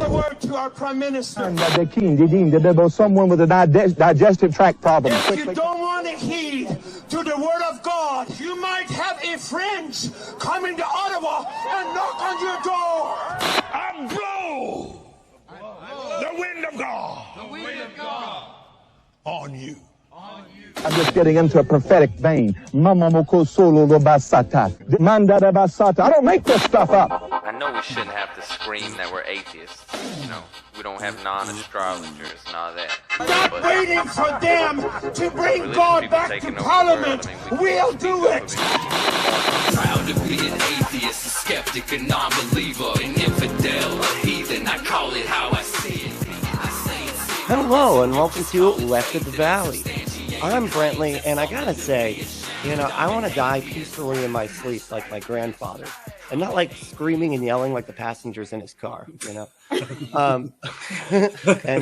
a word to our Prime Minister. And the king, there was someone with a digestive tract problem. If you don't want to heed to the word of God, you might have a friend coming to Ottawa and knock on your door. I blow the wind of God. The wind of God. On you. I'm just getting into a prophetic vein. I don't make this stuff up. I know we shouldn't have to scream that we're atheists. You know, we don't have non-astrologers and all that. Stop waiting for them to bring God back to Parliament. We'll do it. Proud to be an atheist, a skeptic, a non-believer, an infidel, a heathen. I call it how I see it. Hello and welcome to Left of the Valley. I'm Brentley, and I gotta say, I want to die peacefully in my sleep like my grandfather, and not like screaming and yelling like the passengers in his car, And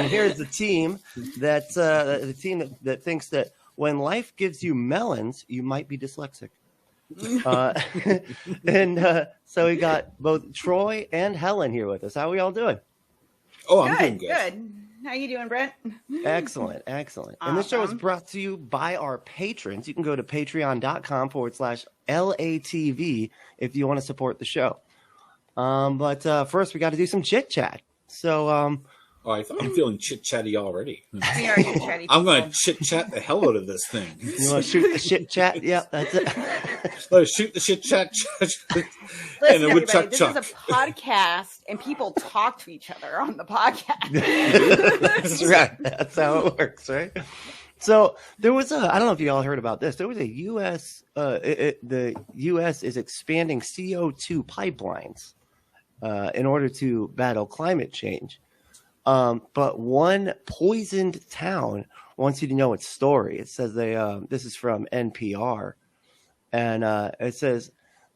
here's the team that thinks that when life gives you melons, you might be dyslexic. So we got both Troy and Helen here with us. How are we all doing? Oh, I'm doing good. How you doing, Brent? Excellent. And this show is brought to you by our patrons. You can go to patreon.com/LATV if you want to support the show. But first, we got to do some chit chat. So, I'm feeling chit chatty already. We are chit-chatty. I'm going to chit chat the hell out of this thing. You want to shoot the shit chat? Yep, that's it. Let's shoot the shit chat. Listen, and it would everybody, this chuck. is a podcast, and people talk to each other on the podcast. That's right. That's how it works, right? So there was I don't know if you all heard about this. There was a U.S. The U.S. is expanding CO2 pipelines in order to battle climate change. But one poisoned town wants you to know its story. It says this is from NPR, and it says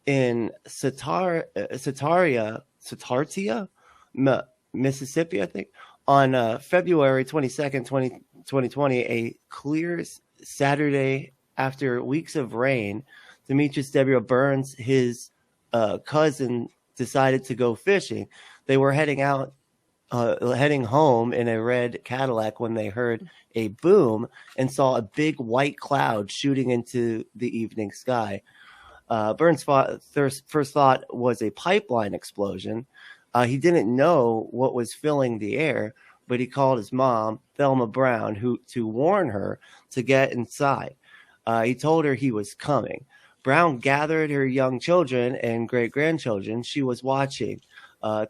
in Satartia, Mississippi, I think, on February 22nd, 2020, a clear Saturday after weeks of rain, Demetrius W. Burns, his cousin, decided to go fishing. They were heading home in a red Cadillac when they heard a boom and saw a big white cloud shooting into the evening sky. Burns' first thought was a pipeline explosion. He didn't know what was filling the air, but he called his mom, Thelma Brown, to warn her to get inside. He told her he was coming. Brown gathered her young children and great-grandchildren she was watching,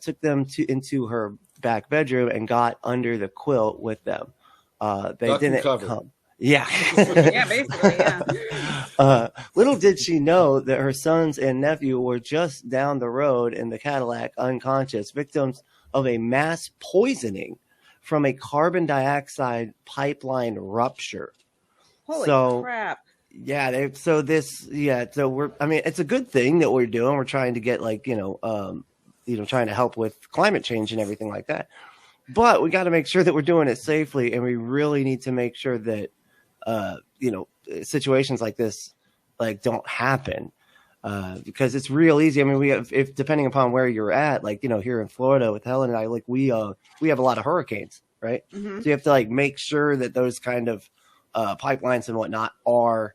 took them into her back bedroom and got under the quilt with them. They didn't come. Yeah. Yeah, basically, yeah. Little did she know that her sons and nephew were just down the road in the Cadillac, unconscious, victims of a mass poisoning from a carbon dioxide pipeline rupture. Holy crap. Yeah, so it's a good thing that we're doing. We're trying to get trying to help with climate change and everything like that. But we got to make sure that we're doing it safely, and we really need to make sure that situations like this don't happen, because it's real easy. I mean, we have, if depending upon where you're at, here in Florida with Helen and I, we have a lot of hurricanes, right? Mm-hmm. So you have to make sure that those kind of pipelines and whatnot are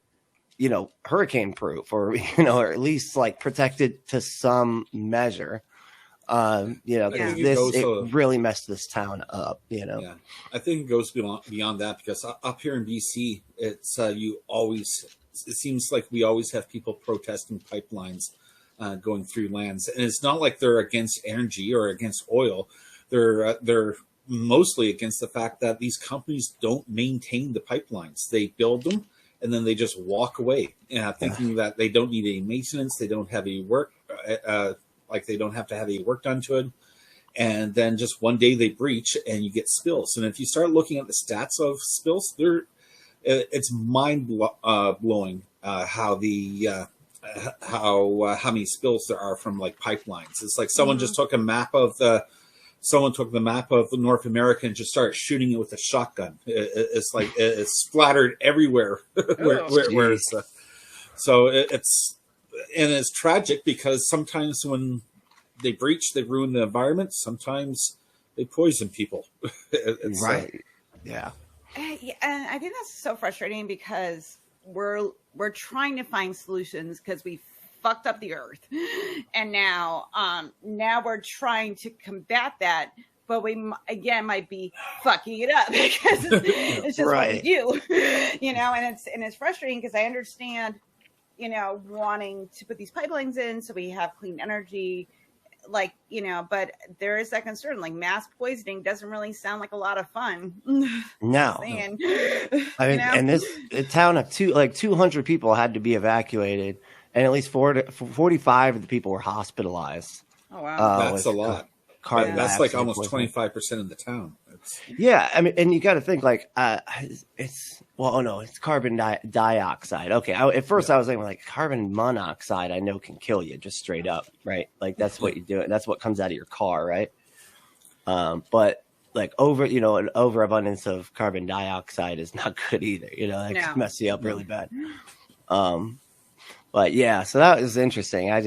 hurricane proof, or or at least protected to some measure. It really messed this town up, Yeah, I think it goes beyond that, because up here in BC, it's it seems like we always have people protesting pipelines going through lands, and it's not like they're against energy or against oil. They're mostly against the fact that these companies don't maintain the pipelines. They build them and then they just walk away, thinking that they don't need any maintenance, they don't have any work. They don't have to have any work done to it. And then just one day they breach and you get spills. And if you start looking at the stats of spills, it's mind blowing how many spills there are from pipelines. It's like someone just took the map of North America and just started shooting it with a shotgun. It's splattered everywhere. It's tragic, because sometimes when they breach, they ruin the environment. Sometimes they poison people. Right. Yeah. Yeah, and I think that's so frustrating because we're trying to find solutions because we fucked up the earth, and now we're trying to combat that, but we again might be fucking it up because it's just what we do, and it's frustrating because I understand, wanting to put these pipelines in so we have clean energy. But there is that concern. Like mass poisoning doesn't really sound like a lot of fun. No, I mean, and this town of 200 people had to be evacuated, and at least 45 of the people were hospitalised. Oh wow, that's a lot. That's like almost 25% of the town. Yeah, I mean, and you got to think it's carbon dioxide. Okay, at first I was thinking like carbon monoxide. I know can kill you just straight up, right? Like that's what you do. That's what comes out of your car, right? But like an overabundance of carbon dioxide is not good either. That can mess you up really bad. But yeah, so that was interesting. I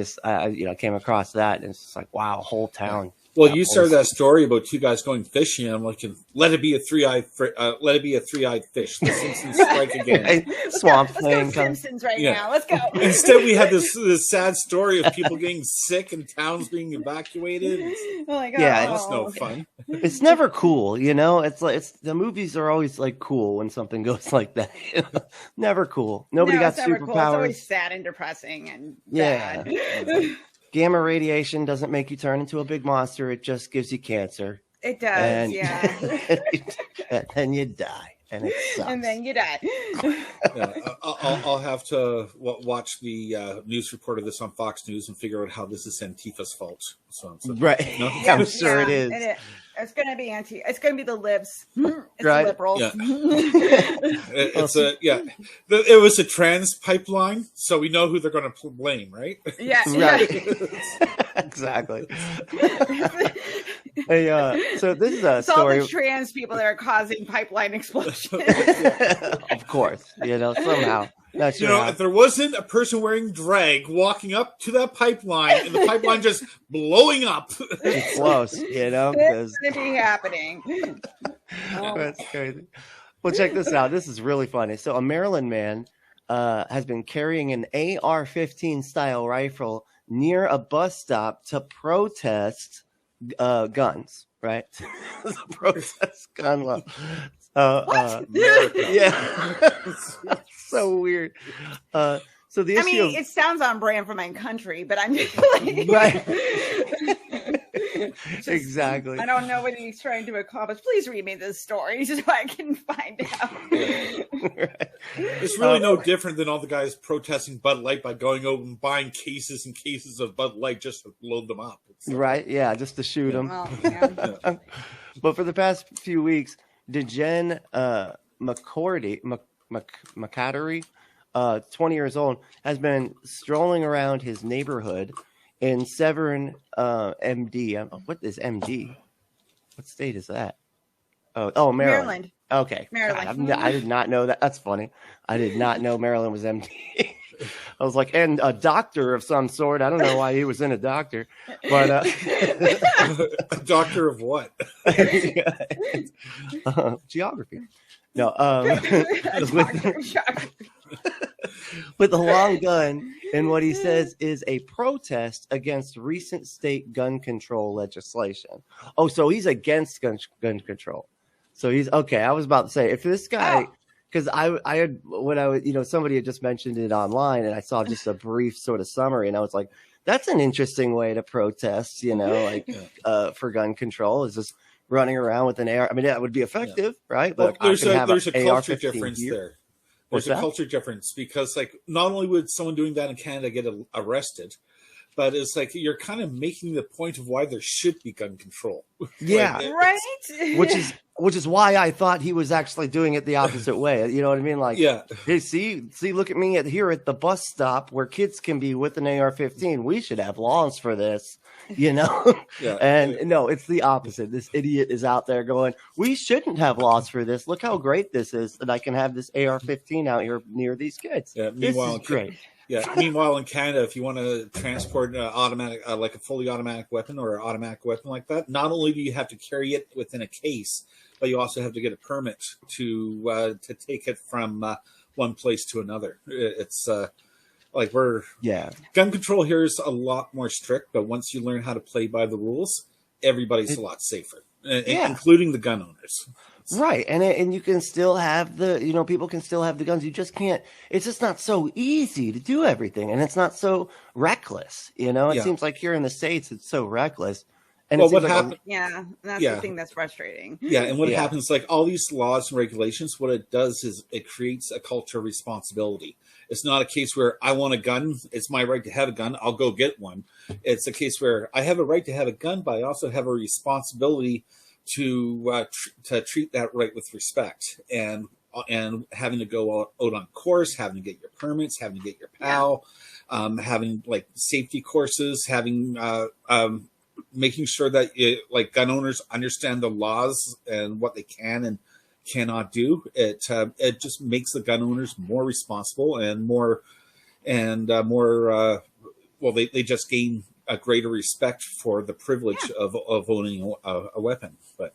came across that, and it's just like, wow, whole town. Well, you started that story about two guys going fishing, and I'm like, let it be a three-eyed fish. The Simpsons strike again. Swamp Thing. Let's go Simpsons now. Let's go. Instead, we had this sad story of people getting sick and towns being evacuated. Oh my God. Yeah, that's no fun. It's never cool, It's like the movies are always like cool when something goes like that. Never cool. Nobody got superpowers. Cool. It's always sad and depressing and bad. Gamma radiation doesn't make you turn into a big monster. It just gives you cancer. It does, and then you die, and it sucks. And then you die. I'll have to watch the news report of this on Fox News and figure out how this is Antifa's fault. So, right? No? I'm sure it is. It's going to be It's going to be the libs. It's right? the liberals. Yeah. It was a trans pipeline, so we know who they're going to blame, right? Yeah. Right. Exactly. Hey, so this is a story. All the trans people that are causing pipeline explosions. Of course, somehow. If there wasn't a person wearing drag walking up to that pipeline and the pipeline just blowing up. It's close, It's going to be happening. That's crazy. Well, check this out. This is really funny. So a Maryland man has been carrying an AR-15 style rifle near a bus stop to protest guns, right? Protest gun law. Yeah. So weird. So the issue it sounds on brand for my country, but I'm just like, right. Exactly. I don't know what he's trying to accomplish. Please read me this story so I can find out. Right. It's really no different than all the guys protesting Bud Light by going out and buying cases and cases of Bud Light just to load them up. Right? Yeah, just to shoot them. Well, yeah. But for the past few weeks, DeGen McCattery, 20 years old, has been strolling around his neighborhood in Severn, MD. What is MD? What state is that? Oh, Maryland. Okay. Maryland. God, I did not know that. That's funny. I did not know Maryland was MD. I was like, and a doctor of some sort. I don't know why he was in a doctor, but a doctor of what? Geography. No, with a long gun, and what he says is a protest against recent state gun control legislation. Oh, so he's against gun control. So he's okay. I was about to say, if this guy, because I had when I was, somebody had just mentioned it online, and I saw just a brief sort of summary, and I was like, that's an interesting way to protest, for gun control is just running around with an AR. I mean, that would be effective, right? But there's a culture difference there. There's a culture difference because, not only would someone doing that in Canada get arrested, but it's like you're kind of making the point of why there should be gun control. Yeah, right. Which is why I thought he was actually doing it the opposite way. You know what I mean? Like, yeah. Hey, see, look at me here at the bus stop where kids can be with an AR-15. We should have laws for this. Yeah. And no, it's the opposite. This idiot is out there going, we shouldn't have laws for this. Look how great this is that I can have this AR-15 out here near these kids. Yeah, this is great. Yeah. Meanwhile, in Canada, if you want to transport automatic, like a fully automatic weapon or an automatic weapon like that, not only do you have to carry it within a case, but you also have to get a permit to take it from one place to another. It's like gun control here is a lot more strict, but once you learn how to play by the rules, everybody's a lot safer, including the gun owners. Right, and you can still have people can still have the guns. You just can't. It's just not so easy to do everything, and it's not so reckless. It seems like here in the States, it's so reckless. And what happened? That's the thing that's frustrating. Yeah, and what happens, like all these laws and regulations, what it does is it creates a culture of responsibility. It's not a case where I want a gun. It's my right to have a gun. I'll go get one. It's a case where I have a right to have a gun, but I also have a responsibility to treat that right with respect, and having to go out on course, having to get your permits, having to get your PAL, having like safety courses, having making sure that like gun owners understand the laws and what they can and cannot do. It just makes the gun owners more responsible and more they just gain a greater respect for the privilege of owning a weapon. But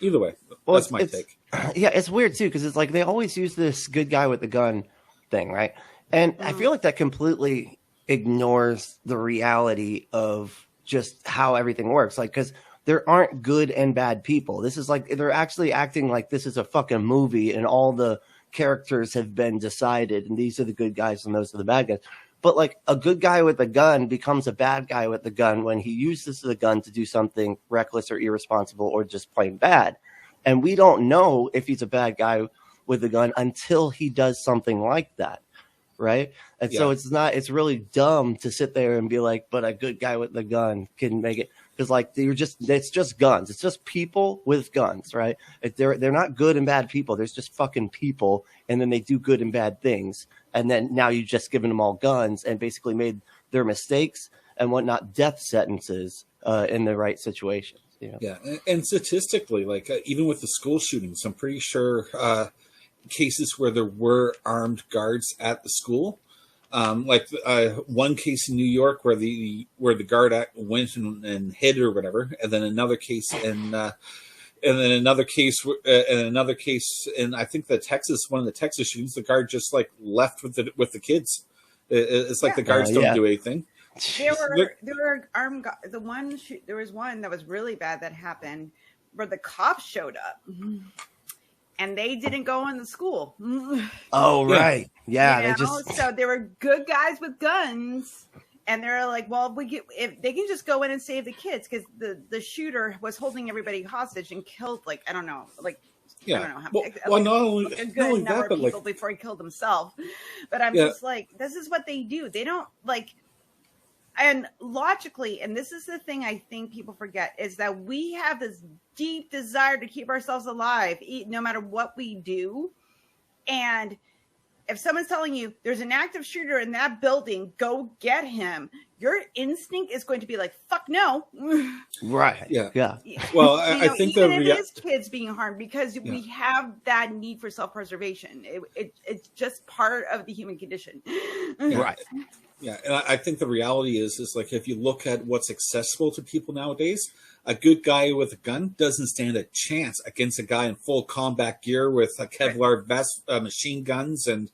either way, that's my take. Yeah, it's weird too, because it's like they always use this good guy with the gun thing, right? And I feel like that completely ignores the reality of just how everything works. Like, because there aren't good and bad people. This is like they're actually acting like this is a fucking movie and all the characters have been decided and these are the good guys and those are the bad guys. But like a good guy with a gun becomes a bad guy with the gun when he uses the gun to do something reckless or irresponsible or just plain bad. And we don't know if he's a bad guy with a gun until he does something like that. Right. And so it's really dumb to sit there and be like, but a good guy with the gun can make it. Because like it's just guns. It's just people with guns, right? They're not good and bad people. There's just fucking people, and then they do good and bad things. And then now you've just given them all guns and basically made their mistakes and whatnot death sentences in the right situations. Yeah, and statistically, like even with the school shootings, I'm pretty sure cases where there were armed guards at the school. Like one case in New York where the guard went and hid or whatever, and then another case in another case, and I think one of the Texas shootings, the guard just like left with the kids. It's like the guards don't do anything. There were armed. There was one that was really bad that happened where the cops showed up. And they didn't go in the school. Oh, right. Yeah. So they were good guys with guns. And they're like, well, if they can just go in and save the kids, because the shooter was holding everybody hostage and killed, like, I don't know, like, I don't know how many, not only that, but people before he killed himself. But I'm just like, this is what they do. They don't like. And logically, and this is the thing I think people forget, is that we have this deep desire to keep ourselves alive, no matter what we do. And if someone's telling you there's an active shooter in that building, go get him, your instinct is going to be like, fuck no. Right. Yeah. Well, I think even if it is kids being harmed, because we have that need for self-preservation. It's just part of the human condition. Right. Yeah, and I think the reality is like if you look at what's accessible to people nowadays, a good guy with a gun doesn't stand a chance against a guy in full combat gear with a Kevlar vest, machine guns, and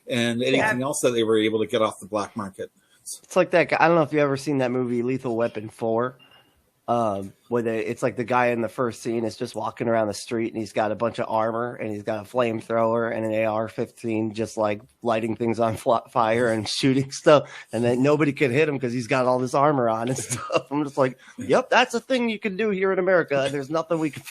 anything else that they were able to get off the black market. It's like that guy. I don't know if you've ever seen that movie Lethal Weapon 4. Where it's like the guy in the first scene is just walking around the street and he's got a bunch of armor and he's got a flamethrower and an AR-15, just like lighting things on fire and shooting stuff, and then nobody can hit him because he's got all this armor on and stuff. I'm just like, yep, that's a thing you can do here in America. There's nothing we can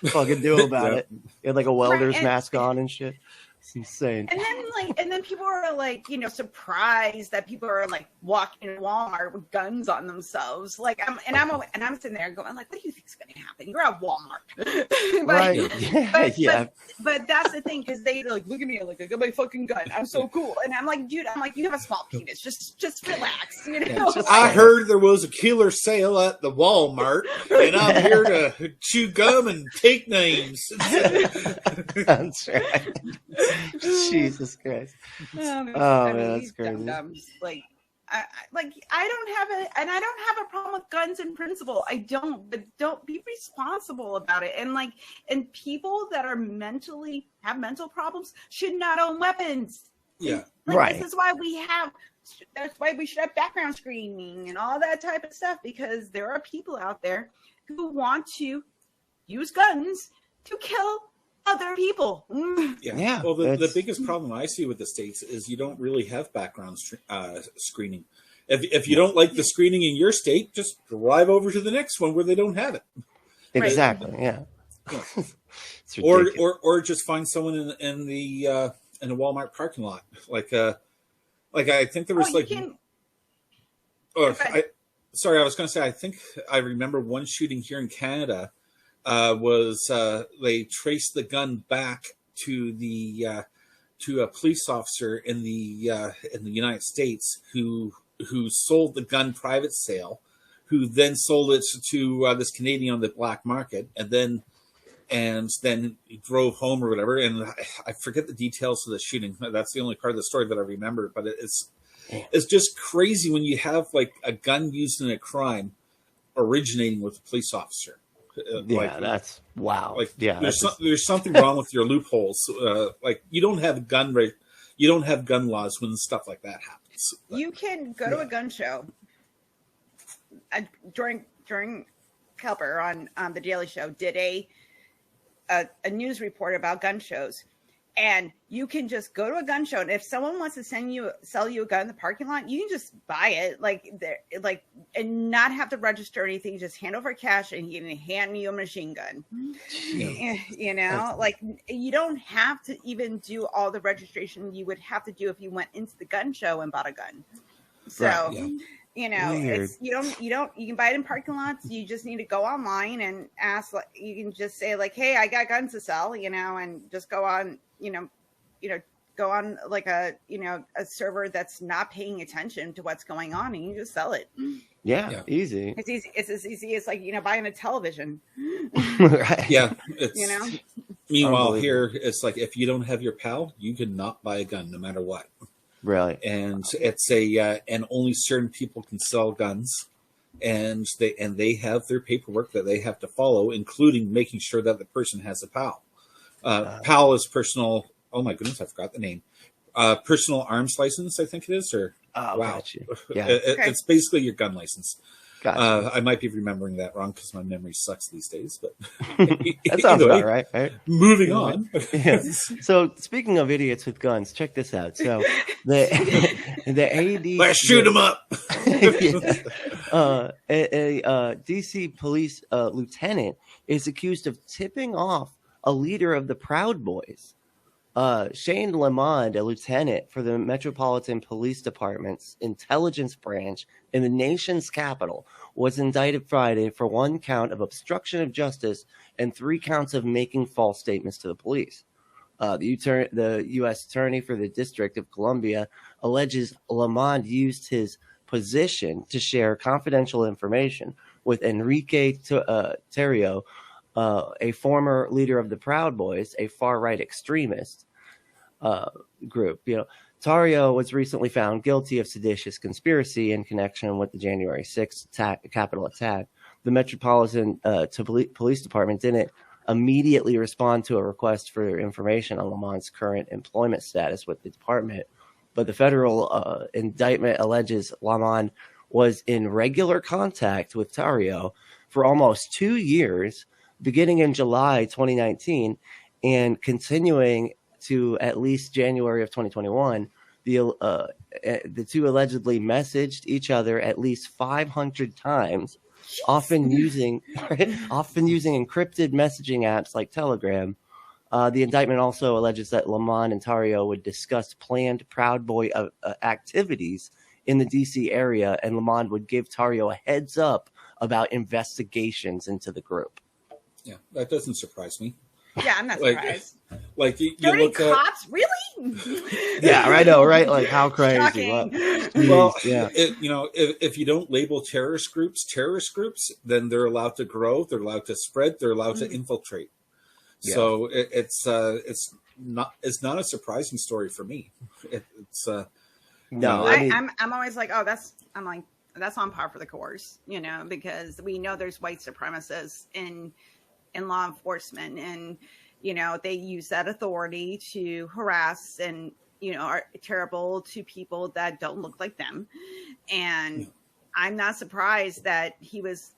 fucking do about it. He had like a welder's mask on and shit. It's insane. And then people are like, surprised that people are like walking in Walmart with guns on themselves. Like I'm sitting there going like, what do you think is going to happen? You're at Walmart. Right. But that's the thing, because they like, look at me, like I got my fucking gun. I'm so cool. And I'm like, dude, you have a small penis. Just relax. I heard there was a killer sale at the Walmart, and I'm here to chew gum and take names. That's right. Jesus Christ. I Oh, mean, man, that's these crazy. dum-dums, I don't have a problem with guns in principle. I don't, but don't be responsible about it. And people that have mental problems should not own weapons. Yeah. Right. That's why we should have background screening and all that type of stuff, because there are people out there who want to use guns to kill other people. Yeah. Well, the biggest problem I see with the States is you don't really have background screening. If you don't like the screening in your state, just drive over to the next one where they don't have it. Exactly. Yeah. or just find someone in the Walmart parking lot. I think there was I was going to say, I think I remember one shooting here in Canada. They traced the gun back to a police officer in the United States who sold the gun private sale, who then sold it to this Canadian on the black market, and then he drove home or whatever. And I forget the details of the shooting. That's the only part of the story that I remember. But it's just crazy when you have a gun used in a crime originating with a police officer. That's wow. There's something wrong with your loopholes. You don't have gun laws when stuff like that happens. You can go to a gun show. During Kelper on the Daily Show did a news report about gun shows, and you can just go to a gun show, and if someone wants to sell you a gun in the parking lot, you can just buy it and not have to register anything. You just hand over cash and he can hand you a machine gun. You don't have to even do all the registration you would have to do if you went into the gun show and bought a gun. So you can buy it in parking lots. You just need to go online and ask. You can just say hey, I got guns to sell, and just go on, go on a server that's not paying attention to what's going on, and you just sell it. Yeah. Easy. It's easy. It's as easy as buying a television. Right. Yeah. Meanwhile, here it's if you don't have your PAL, you cannot buy a gun no matter what. Really. And it's and only certain people can sell guns, and they have their paperwork that they have to follow, including making sure that the person has a PAL. PAL is personal. Oh my goodness, I forgot the name. Personal arms license, I think it is. Or wow, gotcha. Yeah, it's basically your gun license. Gotcha. I might be remembering that wrong because my memory sucks these days. But that sounds about right. Moving on. Yeah. So speaking of idiots with guns, check this out. So the AD, let's shoot them up. A DC police lieutenant is accused of tipping off a leader of the Proud Boys. Shane Lamond, a lieutenant for the Metropolitan Police Department's intelligence branch in the nation's capital, was indicted Friday for 1 count of obstruction of justice and 3 counts of making false statements to the police. The U.S. Attorney for the District of Columbia alleges Lamond used his position to share confidential information with Enrique Terrio, a former leader of the Proud Boys, a far-right extremist group. Tarrio was recently found guilty of seditious conspiracy in connection with the January 6th Capitol attack. The Metropolitan Police Department didn't immediately respond to a request for information on Lamond's current employment status with the department, but the federal indictment alleges Lamond was in regular contact with Tarrio for almost 2 years, beginning in July 2019 and continuing to at least January of 2021. The two allegedly messaged each other at least 500 times, often using encrypted messaging apps like Telegram. The indictment also alleges that Lamond and Tarrio would discuss planned Proud Boy activities in the DC area, and Lamond would give Tarrio a heads up about investigations into the group. Yeah, that doesn't surprise me. Yeah, I'm not surprised. You look cops, really? Yeah, I know, right? How crazy. Well, yeah. If you don't label terrorist groups, then they're allowed to grow, they're allowed to spread, they're allowed to infiltrate. So it's not a surprising story for me. No, I'm always like, oh, that's on par for the course, because we know there's white supremacists in law enforcement, and they use that authority to harass and are terrible to people that don't look like them. And I'm not surprised that he was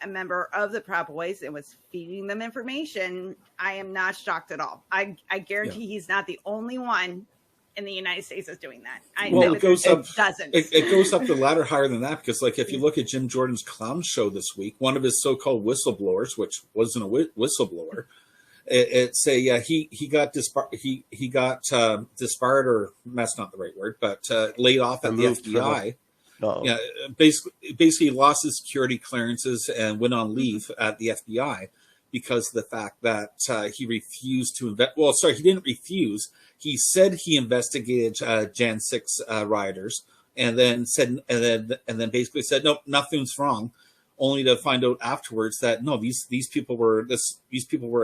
a member of the Proud Boys and was feeding them information. I am not shocked at all. I guarantee he's not the only one in the United States that's doing that. It goes up dozens. It goes up the ladder higher than that, because like if you look at Jim Jordan's clown show this week, one of his so-called whistleblowers, which wasn't a whistleblower, he got disbarred, or that's not the right word, but laid off at the FBI. Basically lost his security clearances and went on leave at the FBI because of the fact that he refused to he didn't refuse. He said he investigated Jan 6 rioters, and then basically said nope, nothing's wrong, only to find out afterwards that no, these people were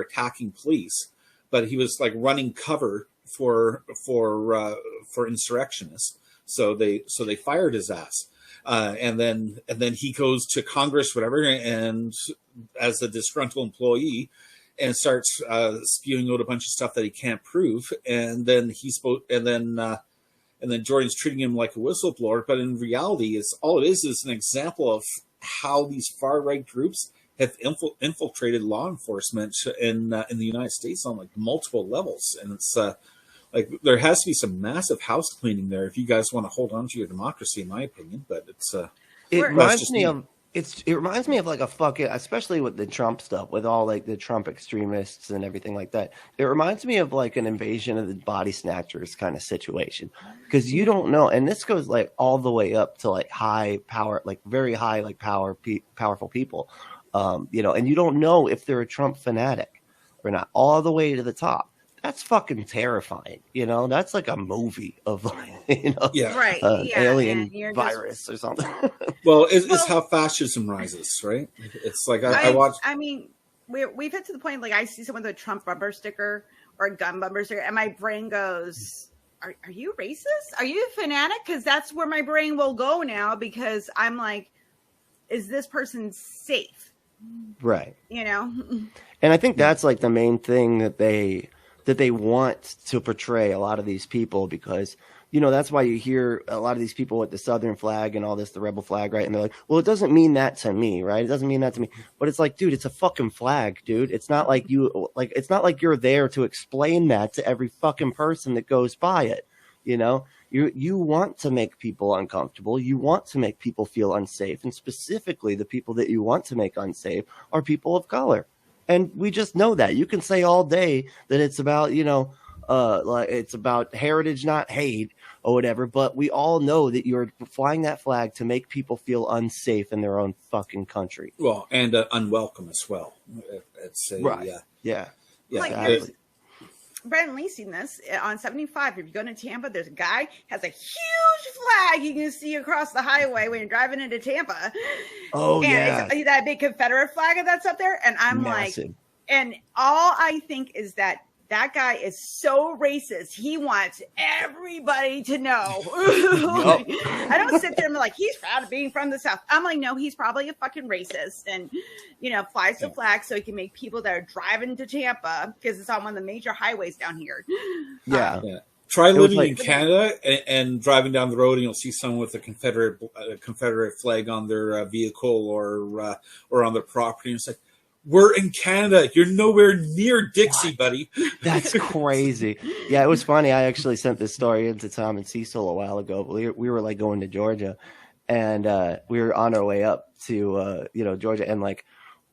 attacking police, but he was like running cover for insurrectionists. So they fired his ass. And then he goes to Congress, whatever, and as a disgruntled employee, and starts spewing out a bunch of stuff that he can't prove. And then Jordan's treating him like a whistleblower. But in reality, all it is an example of how these far right groups have infiltrated law enforcement in the United States on like multiple levels, and it's. Like there has to be some massive house cleaning there if you guys want to hold on to your democracy, in my opinion. But it reminds me of like a fucking, especially with the Trump stuff, with all like the Trump extremists and everything like that. It reminds me of like an invasion of the body snatchers kind of situation, because you don't know, and this goes like all the way up to like high power, like very high, like powerful people, and you don't know if they're a Trump fanatic or not, all the way to the top. That's fucking terrifying. That's like a movie of alien virus or something. Well, it's how fascism rises, right? It's like I watch. I mean, we've hit to the point, like I see someone with a Trump bumper sticker or a gun bumper sticker, and my brain goes, are you racist? Are you a fanatic? Because that's where my brain will go now, because I'm like, is this person safe? Right. And I think that's like the main thing that they want to portray, a lot of these people, because, that's why you hear a lot of these people with the Southern flag and all this, the rebel flag, right? And they're like, well, it doesn't mean that to me, right? It doesn't mean that to me. But it's like, dude, it's a fucking flag, dude. It's not like it's not like you're there to explain that to every fucking person that goes by it. You want to make people uncomfortable. You want to make people feel unsafe. And specifically, the people that you want to make unsafe are people of color. And we just know that. You can say all day that it's about, like it's about heritage, not hate or whatever. But we all know that you're flying that flag to make people feel unsafe in their own fucking country. Well, and unwelcome as well. Right. Yeah. Like, exactly. Brandon Lee's seen this on 75. If you go to Tampa, there's a guy has a huge flag you can see across the highway when you're driving into Tampa. Oh, and yeah. it's that big Confederate flag that's up there. And I'm massive. Like, and all I think is that guy is so racist. He wants everybody to know. Like, I don't sit there and be like, he's proud of being from the South. I'm like, no, he's probably a fucking racist, and flies the flag so he can make people that are driving to Tampa, because it's on one of the major highways down here. Yeah. Try living in Canada and driving down the road, and you'll see someone with a Confederate flag on their vehicle or on their property. And it's like, we're in Canada. You're nowhere near Dixie, buddy. That's crazy. Yeah, it was funny. I actually sent this story into Tom and Cecil a while ago. We were like going to Georgia, and we were on our way up to Georgia, and like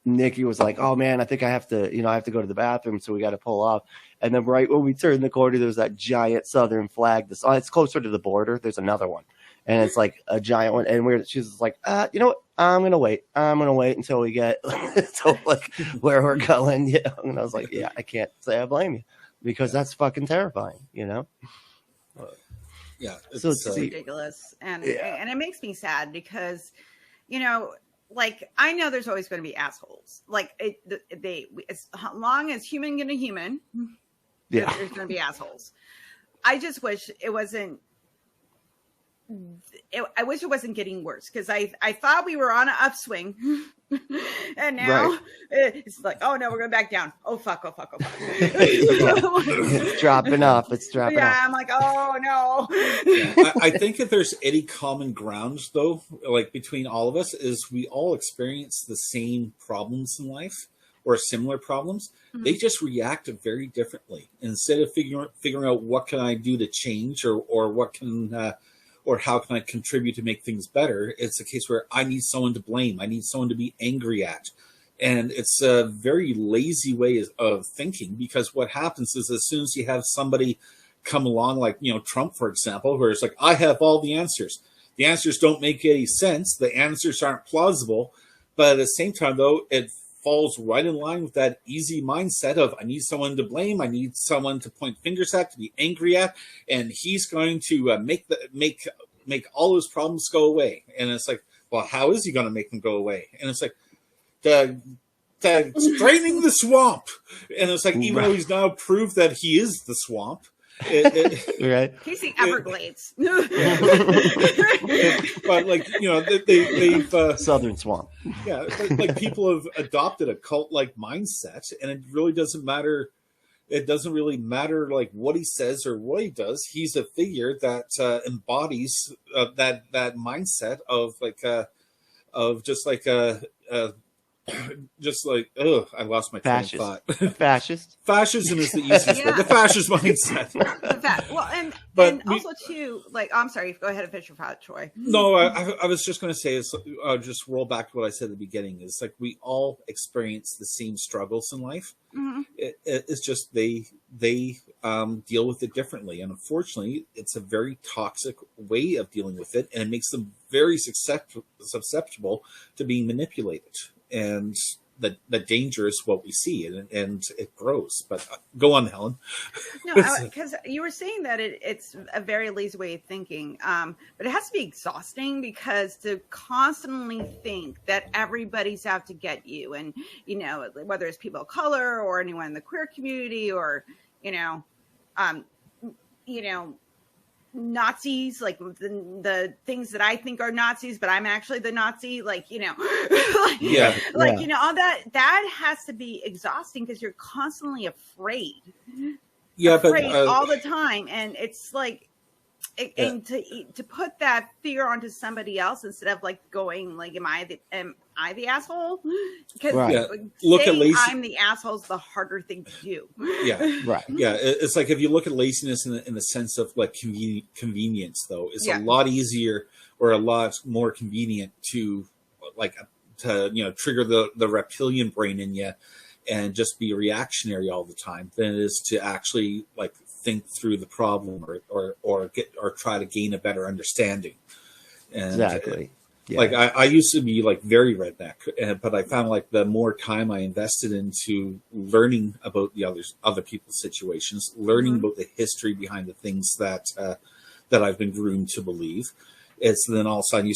Nikki was like, "Oh man, I think I have to go to the bathroom, so we got to pull off." And then right when we turned the corner, there's that giant Southern flag. It's closer to the border. There's another one, and it's like a giant one. And she's just like, you know what? I'm gonna wait until we get to like where we're going. And I was like, yeah, I can't say I blame you, because that's fucking terrifying. Yeah, it's ridiculous, and it makes me sad, because like, I know there's always going to be assholes. Like, as long as human gonna human, there's going to be assholes. I just wish it wasn't. I wish it wasn't getting worse, because I thought we were on an upswing, and now it's like, oh no, we're going back down. Oh fuck. It's dropping off. It's dropping off. Yeah, I'm like, oh no. Yeah, I think if there's any common ground, though, like between all of us, is we all experience the same problems in life or similar problems. Mm-hmm. They just react very differently. Instead of figuring out what can I do to change, or what can or how can I contribute to make things better, it's a case where I need someone to blame. I need someone to be angry at. And it's a very lazy way of thinking, because what happens is, as soon as you have somebody come along, like, Trump, for example, where it's like, I have all the answers. The answers don't make any sense. The answers aren't plausible. But at the same time, though, it falls right in line with that easy mindset of, I need someone to blame, I need someone to point fingers at, to be angry at, and he's going to make all those problems go away. And it's like, well, how is he going to make them go away? And it's like, draining the swamp. And it's like, even though he's now proved that he is the swamp, right? He's the Everglades. But like, they've Southern swamp. Yeah, like people have adopted a cult-like mindset, and it really doesn't matter. It doesn't really matter like what he says or what he does. He's a figure that embodies that mindset of I lost my train of thought. Fascism is the easiest word. The fascist mindset. Well, and also too, like, I'm sorry, go ahead and finish your thought, Troy. No, I was just going to say, just roll back to what I said at the beginning. Is like, we all experience the same struggles in life. Mm-hmm. It's just they deal with it differently, and unfortunately, it's a very toxic way of dealing with it, and it makes them very susceptible to being manipulated. And the danger is what we see, and it grows. But go on, Helen. No, because you were saying that it's a very lazy way of thinking, but it has to be exhausting, because to constantly think that everybody's out to get you, and whether it's people of color or anyone in the queer community, or Nazis, like the things that I think are Nazis, but I'm actually the Nazi, all that has to be exhausting, because you're constantly afraid. All the time. And it's like, and to put that fear onto somebody else, instead of like going like, am I the asshole? Because look at lazy. I'm the asshole is the harder thing to do. Yeah, right. Yeah, it's like, if you look at laziness in the sense of like convenience, though, it's a lot easier or a lot more convenient to trigger the reptilian brain in you and just be reactionary all the time than it is to actually like think through the problem or try to gain a better understanding. And exactly. Like I used to be like very redneck, but I found like the more time I invested into learning about the other people's situations, learning about the history behind the things that I've been groomed to believe, it's then all of a sudden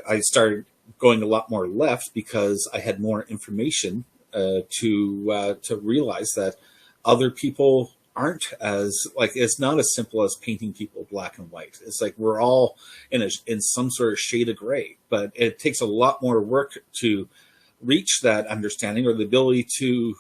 I started going a lot more left, because I had more information to realize that other people aren't as like, it's not as simple as painting people black and white. It's like we're all in some sort of shade of gray, but it takes a lot more work to reach that understanding, or the ability to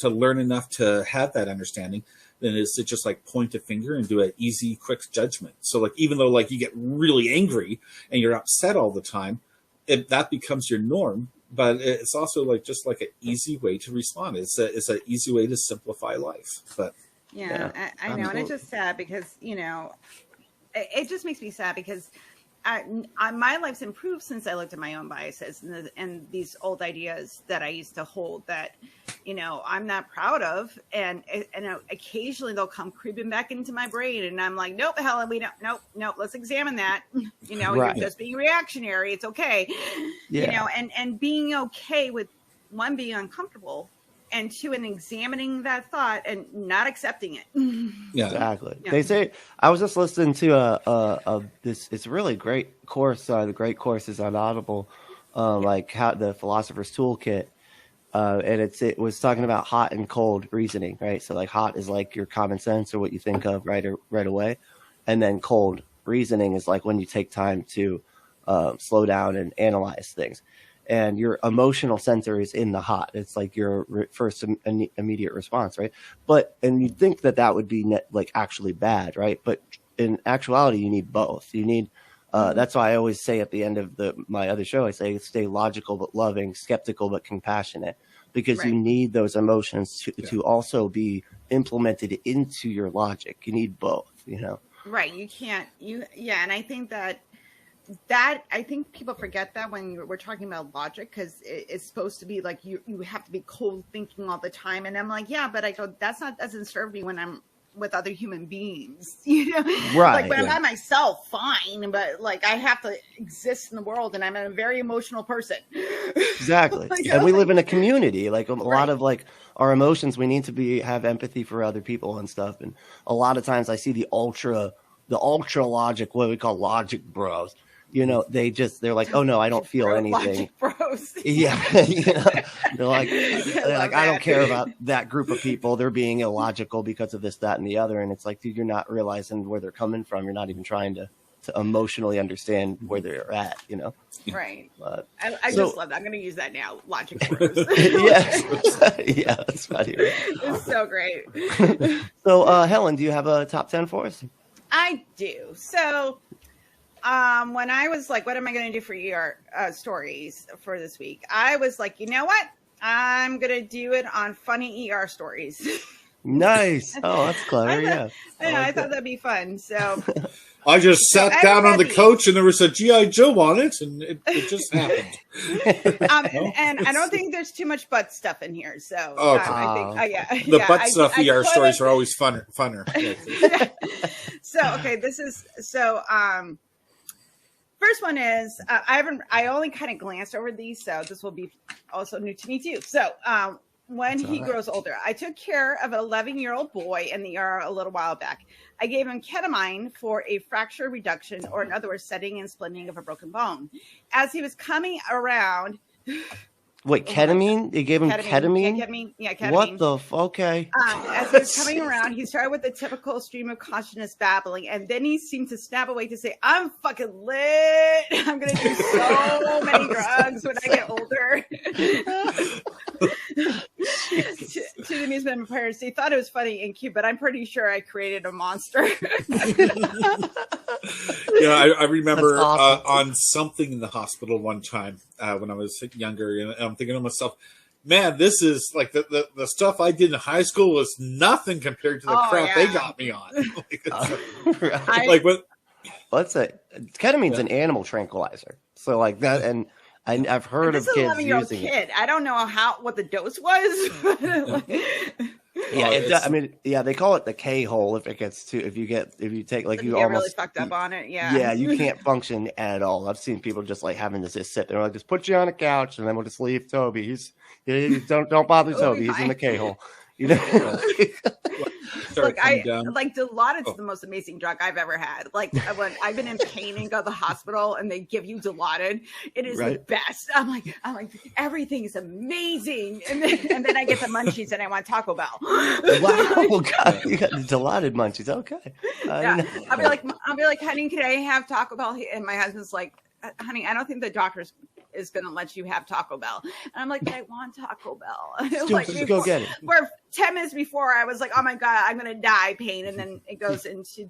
learn enough to have that understanding, than it is to just like point a finger and do an easy, quick judgment. So like, even though like you get really angry and you're upset all the time, that becomes your norm. But it's also like just like an easy way to respond. It's an easy way to simplify life. But yeah, I know. And it's just sad, because, it just makes me sad, because my life's improved since I looked at my own biases and these old ideas that I used to hold that, I'm not proud of. And occasionally they'll come creeping back into my brain, and I'm like, nope, Helen, nope, let's examine that. You're just being reactionary. It's okay. And being okay with, one, being uncomfortable, and two, in examining that thought and not accepting it. Yeah, exactly. Yeah. They say, I was just listening to this. It's a really great course. The great course is on Audible. like how the Philosopher's Toolkit, and it was talking about hot and cold reasoning, right? So like hot is like your common sense or what you think of right away, and then cold reasoning is like when you take time to slow down and analyze things. And your emotional center is in the hot. It's like your first immediate response, right? And you'd think that would be like actually bad, right? But in actuality, you need both. You need, that's why I always say at the end of my other show, I say stay logical but loving, skeptical but compassionate, because you need those emotions to also be implemented into your logic. You need both, you know? Right. You can't, and I think that I think people forget that when we're talking about logic, because it's supposed to be like you have to be cold thinking all the time. And I'm like, yeah, but I go, doesn't serve me when I'm with other human beings, you know? Right. Like when I'm by myself, fine, but like I have to exist in the world, and I'm a very emotional person. Exactly. And we live in a community. Like a lot of like our emotions, we need to have empathy for other people and stuff. And a lot of times I see the ultra logic, what we call logic bros. You know, they're like, oh no, I don't feel anything. Bros. Yeah, you know, they're like I don't care about that group of people. They're being illogical because of this, that, and the other. And it's like, dude, you're not realizing where they're coming from. You're not even trying to emotionally understand where they're at. You know, right? But, I just love that. I'm going to use that now. Logic bros. Yeah, that's funny. Right? It's so great. So, Helen, do you have a top 10 for us? I do. So. When I was like, what am I going to do for ER stories for this week? I was like, you know what? I'm going to do it on funny ER stories. Nice. Oh, that's clever. I thought that'd be fun. So I just sat down on the couch and there was a G.I. Joe on it, and it just happened. And I don't think there's too much butt stuff in here. So I think, the butt stuff ER stories are always funner. So, okay, first one is I only kind of glanced over these, so this will be also new to me too. So when he grows older, I took care of an 11-year-old boy in the ER a little while back. I gave him ketamine for a fracture reduction, or in other words, setting and splinting of a broken bone. As he was coming around. Wait, ketamine? You gave him ketamine? Yeah, ketamine. What the okay. As he was coming around, he started with the typical stream of consciousness babbling, and then he seemed to snap away to say, I'm fucking lit. I'm going to do so many drugs when I get older. To the amusement of my parents, they thought it was funny and cute, but I'm pretty sure I created a monster. I remember on something in the hospital one time when I was younger, and I'm thinking to myself, man, this is like the stuff I did in high school was nothing compared to the crap they got me on. Let's say ketamine's an animal tranquilizer. So like that, and I've heard of kids using it. I don't know what the dose was. They call it the K-hole if you take like you almost really fucked up on it. Yeah, you can't function at all. I've seen people just like having to just sit there, like just put you on a couch and then we'll just leave Toby. Don't bother Toby. He's in the K-hole. You know. Dilaudid's the most amazing drug I've ever had. Like when I've been in pain and go to the hospital and they give you Dilaudid, it is the best. I'm like everything is amazing, and then I get the munchies and I want Taco Bell. Wow, God, you got the Dilaudid munchies. Okay, I'll be like, honey, can I have Taco Bell? And my husband's like, honey, I don't think the doctor's is going to let you have Taco Bell. And I'm like, but I want Taco Bell. Go get it. Where 10 minutes before I was like, oh my God, I'm going to die pain. And then it goes into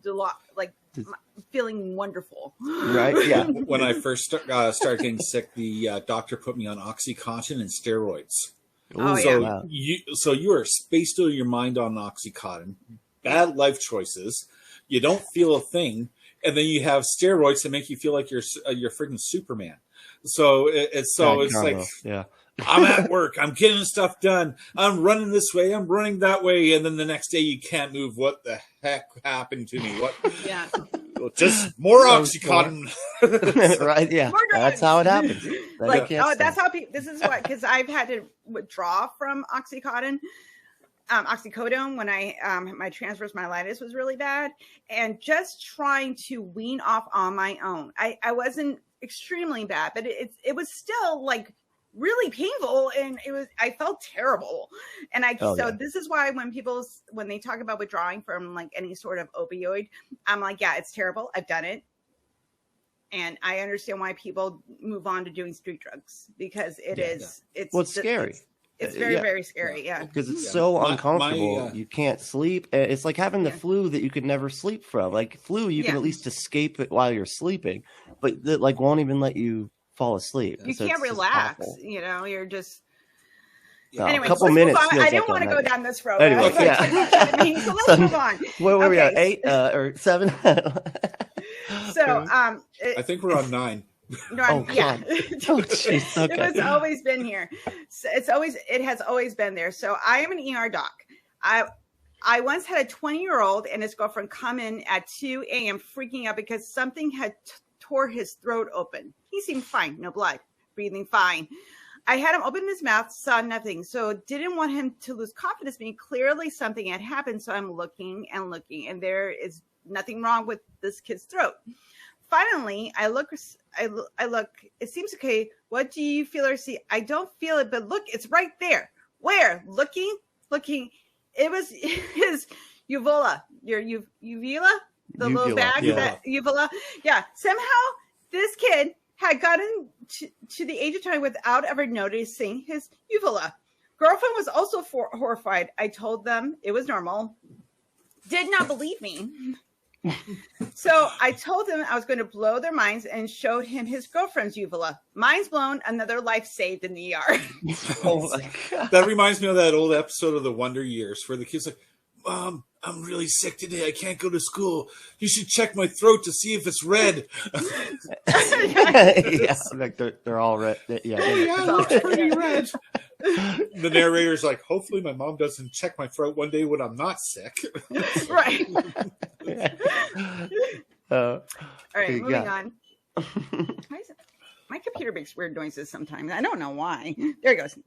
feeling wonderful. Right. Yeah. When I first started getting sick, the doctor put me on Oxycontin and steroids. So you are spaced out of your mind on Oxycontin, bad life choices. You don't feel a thing. And then you have steroids that make you feel like you're freaking Superman. So it's like, I'm at work, I'm getting stuff done, I'm running this way, I'm running that way, and then the next day you can't move. What the heck happened to me? What? Yeah, just more Oxycontin. Right? Yeah, that's how it happens. That's how people. This is what, because I've had to withdraw from oxycodone when my transverse myelitis was really bad, and just trying to wean off on my own. I wasn't extremely bad, but it was still like really painful, and I felt terrible. And this is why when they talk about withdrawing from like any sort of opioid, I'm like, yeah, it's terrible. I've done it. And I understand why people move on to doing street drugs, because it's scary. It's very, very scary. Yeah. Because it's so uncomfortable. You can't sleep. It's like having the flu that you could never sleep from. Like flu, you can at least escape it while you're sleeping, but that like won't even let you fall asleep. You can't relax. You know, you're just. Anyway, a couple minutes. I didn't want to go down this road. Anyway, so let's move on. Where were we at? 8 or 7? So I think we're on 9. No, yeah. Geez, okay. It has always been here. So it has always been there. So I am an ER doc. I once had a 20-year-old and his girlfriend come in at 2 a.m. freaking out because something had tore his throat open. He seemed fine, no blood, breathing fine. I had him open his mouth, saw nothing, so didn't want him to lose confidence in me. Clearly something had happened, so I'm looking, and there is nothing wrong with this kid's throat. Finally, I look, it seems okay. What do you feel or see? I don't feel it, but look, it's right there. Where? Looking. It was his uvula, your uvula, the little bag, that uvula. Yeah. Somehow this kid had gotten to the age of 20 without ever noticing his uvula. Girlfriend was also horrified. I told them it was normal. Did not believe me. So I told him I was going to blow their minds and showed him his girlfriend's uvula. Minds blown, another life saved in the ER. Oh my God. That reminds me of that old episode of The Wonder Years where the kid's like, Mom, I'm really sick today. I can't go to school. You should check my throat to see if it's red. Yeah, like they're all red. Yeah, it looks pretty red. The narrator's like, hopefully my mom doesn't check my throat one day when I'm not sick. Right. All right, moving on. My computer makes weird noises sometimes. I don't know why. There it goes.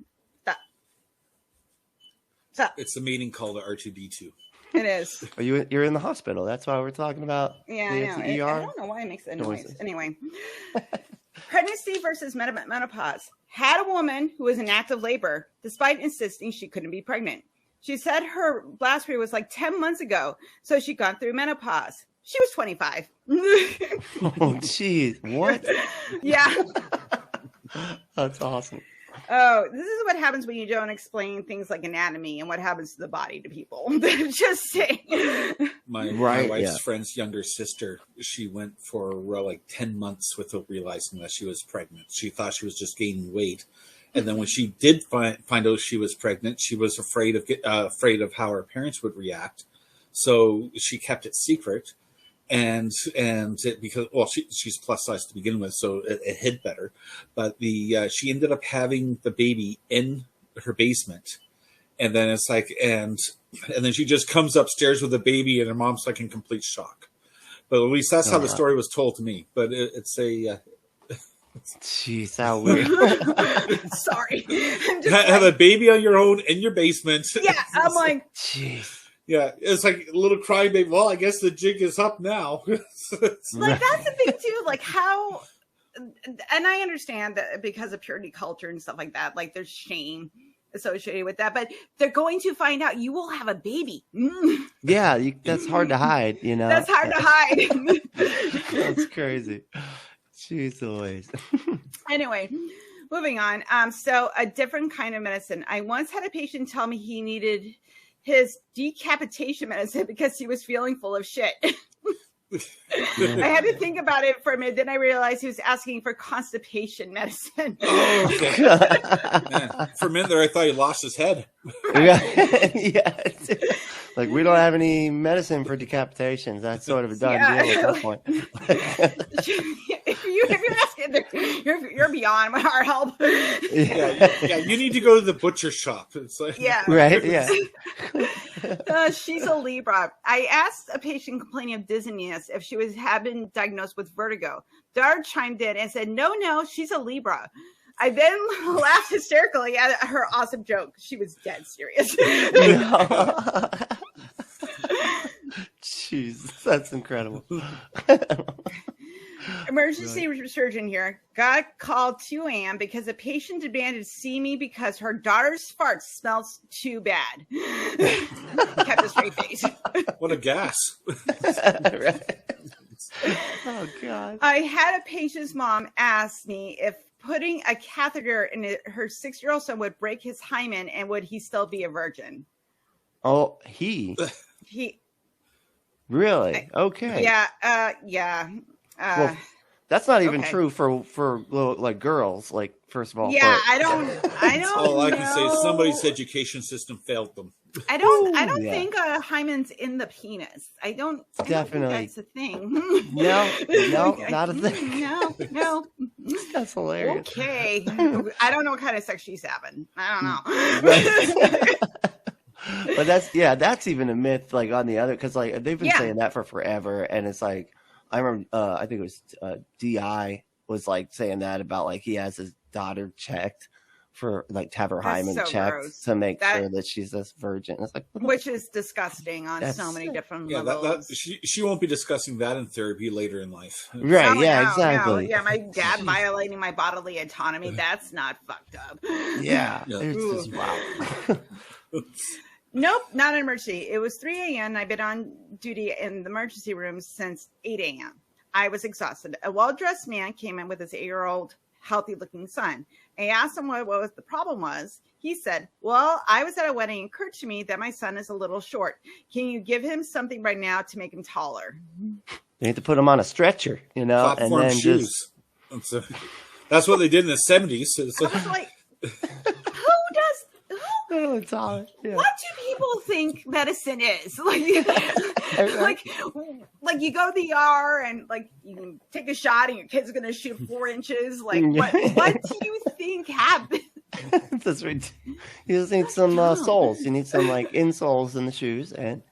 Stop. It's the meeting call to R2D2. It is. You're in the hospital. That's why we're talking about. Yeah, I know. I don't know why it makes that noise. Anyway, pregnancy versus menopause. Had a woman who was in active labor, despite insisting she couldn't be pregnant. She said her last period was like 10 months ago, so she'd gone through menopause. She was 25. Oh, geez. What? Yeah. That's awesome. Oh, this is what happens when you don't explain things like anatomy and what happens to the body to people. Just saying. My wife's friend's younger sister, she went for like 10 months without realizing that she was pregnant. She thought she was just gaining weight. And then when she did find out she was pregnant, she was afraid of how her parents would react. So she kept it secret. And because she's plus size to begin with, so it hid better. But she ended up having the baby in her basement, and then it's like and then she just comes upstairs with the baby, and her mom's like in complete shock. But at least that's how the story was told to me. But it's a jeez, how weird. Sorry, have a baby on your own in your basement. Yeah, I'm like, jeez. Yeah, it's like a little crying baby. Well, I guess the jig is up now. Like, that's the thing, too. Like, how... And I understand that because of purity culture and stuff like that, like, there's shame associated with that. But they're going to find out you will have a baby. Yeah, that's hard to hide, you know? That's hard to hide. That's crazy. Jeez Louise. Anyway, moving on. So, a different kind of medicine. I once had a patient tell me he needed his decapitation medicine because he was feeling full of shit. I had to think about it for a minute. Then I realized he was asking for constipation medicine. Oh, okay. Man, for a minute there, I thought he lost his head. Yeah. Like, we don't have any medicine for decapitations. That's sort of a done deal at that point. If you're asking, you're beyond our help. Yeah, you need to go to the butcher shop. It's like, right, yeah. She's a Libra. I asked a patient complaining of dizziness if she had been diagnosed with vertigo. Dard chimed in and said, no, she's a Libra. I then laughed hysterically at her awesome joke. She was dead serious. Jeez, that's incredible. Emergency surgeon here. Got called 2 a.m. because a patient demanded to see me because her daughter's fart smells too bad. Kept a straight face. What a gas. Oh, God. I had a patient's mom ask me if putting a catheter in her 6-year-old son would break his hymen and would he still be a virgin? Oh, he really? Okay. Yeah. Well, that's not even true for little, like, girls. Like, first of all, yeah, but... I don't. All I can say is somebody's education system failed them. I don't think a hymen's in the penis. I don't Definitely. think that's a thing. No, not a thing. No. That's hilarious. Okay. I don't know what kind of sex she's having. I don't know. But that's even a myth, like, on the other, because, like, they've been saying that for forever, and it's like, I remember, I think it was DI was, like, saying that about, like, he has his daughter checked for, like, to have her hymen checked gross. to make sure that she's this virgin. It's like, which is disgusting on so many different levels. She won't be discussing that in therapy later in life. Right? Exactly. Yeah, my dad violating my bodily autonomy. That's not fucked up. Yeah. It's just wow. Nope, not an emergency. It was 3 a.m. I've been on duty in the emergency room since 8 a.m. I was exhausted. A well-dressed man came in with his 8-year-old healthy-looking son. I asked him what the problem was. He said, well, I was at a wedding. It occurred to me that my son is a little short. Can you give him something right now to make him taller? They need to put him on a stretcher, you know, platform and then shoes. That's what they did in the 70s. I was like, What do people think medicine is? Like you go to the ER and, like, you can take a shot and your kid's going to shoot 4 inches. Like, what do you think happened? That's right. You just need some soles. You need some, like, insoles in the shoes. And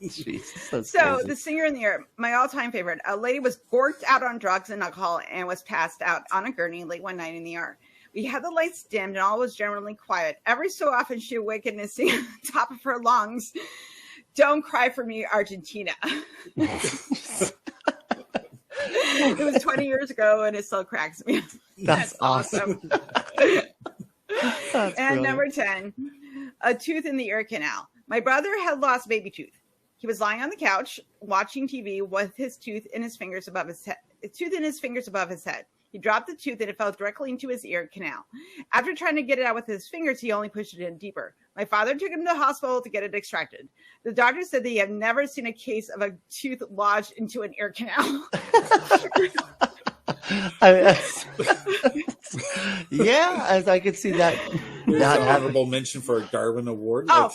Jesus, so crazy. The singer in the air, my all-time favorite, a lady was gorked out on drugs and alcohol and was passed out on a gurney late one night in the ER. We had the lights dimmed and all was generally quiet. Every so often she would wake and sing on the top of her lungs, "Don't Cry for Me, Argentina." It was 20 years ago and it still cracks me up. That's awesome. And brilliant. Number 10, a tooth in the ear canal. My brother had lost a baby tooth. He was lying on the couch watching TV with his tooth in his fingers above his head. He dropped the tooth and it fell directly into his ear canal. After trying to get it out with his fingers, he only pushed it in deeper. My father took him to the hospital to get it extracted. The doctor said that he had never seen a case of a tooth lodged into an ear canal. As I could see that. Not an honorable mention for a Darwin Award. Oh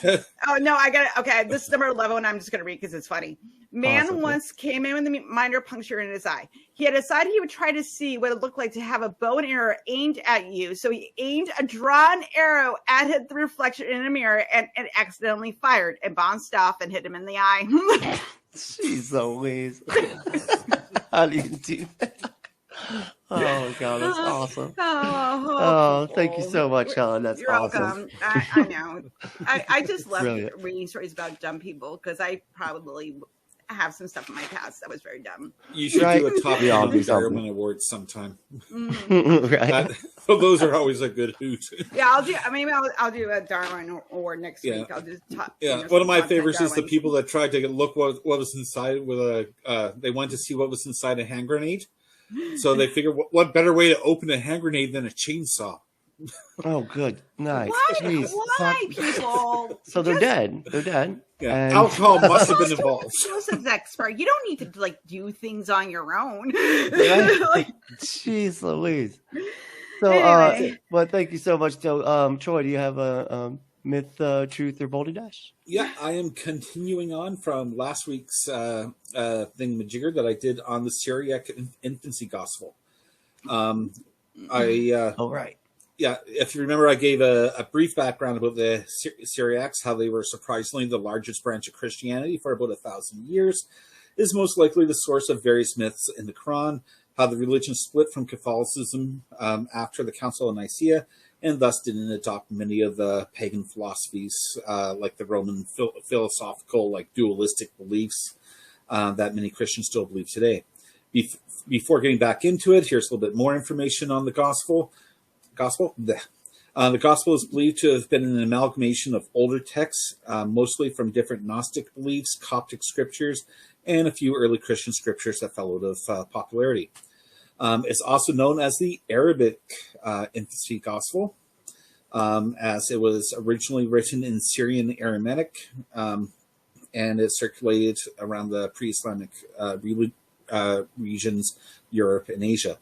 no, I got it. Okay, this is number 11. I'm just going to read because it's funny. Man once came in with a minor puncture in his eye. He had decided he would try to see what it looked like to have a bow and arrow aimed at you. So he aimed a drawn arrow at the reflection in a mirror and accidentally fired and bounced off and hit him in the eye. Jeez Louise. How do you do that? Oh God, that's awesome. Oh, thank you so much, Helen. That's awesome. Welcome. I know. I just love reading stories about dumb people because I probably have some stuff in my past that was very dumb. You should do a top Darwin Award sometime. Right. Those are always a good hoot. Yeah, I'll do a Darwin Award next week. I'll just one of my favorites is the people that tried to look what was inside with they wanted to see what was inside a hand grenade. So they figured, what better way to open a hand grenade than a chainsaw? Oh, good. Nice. Why people? So they're dead. They're dead. Yeah. And alcohol must have been involved. Explosives expert. You don't need to, like, do things on your own. Jeez Louise. So, anyway. Well, thank you so much. So, Troy, do you have a myth, truth, or boulderdash? Yeah, I am continuing on from last week's thingamajigger that I did on the Syriac Infancy Gospel. All right. Yeah, if you remember, I gave a brief background about the Syriacs, how they were surprisingly the largest branch of Christianity for about 1,000 years, is most likely the source of various myths in the Quran, how the religion split from Catholicism after the Council of Nicaea, and thus didn't adopt many of the pagan philosophies like the Roman philosophical, like dualistic beliefs that many Christians still believe today. Before getting back into it, here's a little bit more information on the gospel. The gospel is believed to have been an amalgamation of older texts, mostly from different Gnostic beliefs, Coptic scriptures, and a few early Christian scriptures that fell out of popularity. It's also known as the Arabic Infancy Gospel, as it was originally written in Syrian Aramaic, and it circulated around the pre-Islamic regions, Europe and Asia.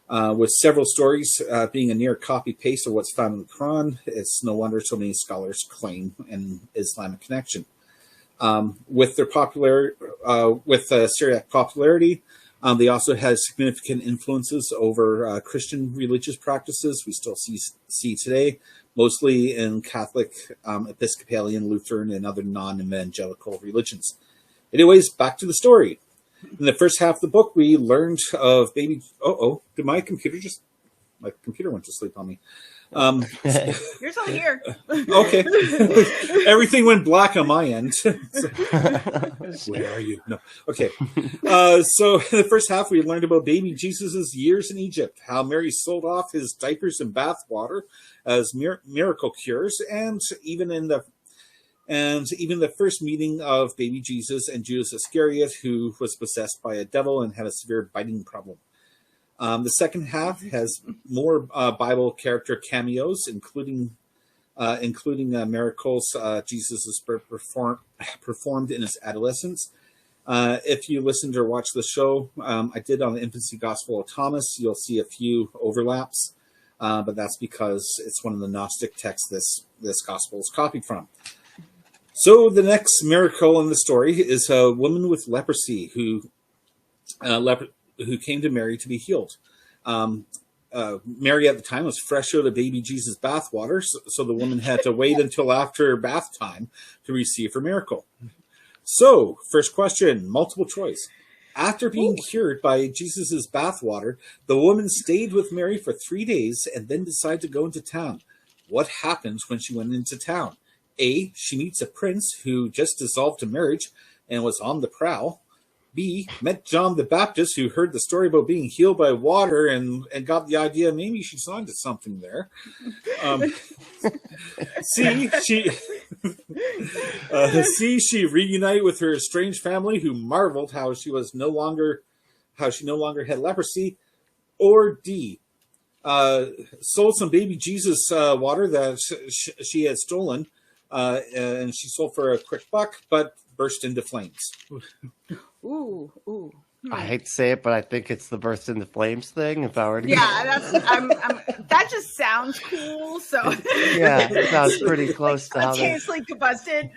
With several stories being a near copy-paste of what's found in the Quran, it's no wonder so many scholars claim an Islamic connection. With their Syriac popularity, they also had significant influences over Christian religious practices we still see today, mostly in Catholic, Episcopalian, Lutheran, and other non-evangelical religions. Anyways, back to the story. In the first half of the book, we learned of baby... did my computer went to sleep on me. You're still here. Okay. Everything went black on my end. Where are you? No. Okay. So in the first half, we learned about baby Jesus' years in Egypt, how Mary sold off his diapers and bath water as miracle cures, and even the first meeting of baby Jesus and Judas Iscariot, who was possessed by a devil and had a severe biting problem. The second half has more Bible character cameos, including miracles Jesus has performed in his adolescence. If you listened or watched the show I did on the Infancy Gospel of Thomas, you'll see a few overlaps, but that's because it's one of the Gnostic texts this gospel is copied from. So the next miracle in the story is a woman with leprosy who came to Mary to be healed. Mary at the time was fresh out of baby Jesus' bathwater, so the woman had to wait until after bath time to receive her miracle. So, first question, multiple choice. After being cured by Jesus' bathwater, the woman stayed with Mary for 3 days and then decided to go into town. What happened when she went into town? A, she meets a prince who just dissolved a marriage and was on the prowl. B, met John the Baptist, who heard the story about being healed by water and got the idea maybe she's onto something there. C, she reunited with her estranged family, who marveled how she no longer had leprosy. Or D, sold some baby Jesus water that she had stolen, and she sold for a quick buck, but burst into flames. Ooh. I hate to say it, but I think it's the burst into flames thing. If I were to that just sounds cool. So yeah, it sounds pretty close to how spontaneously combusted.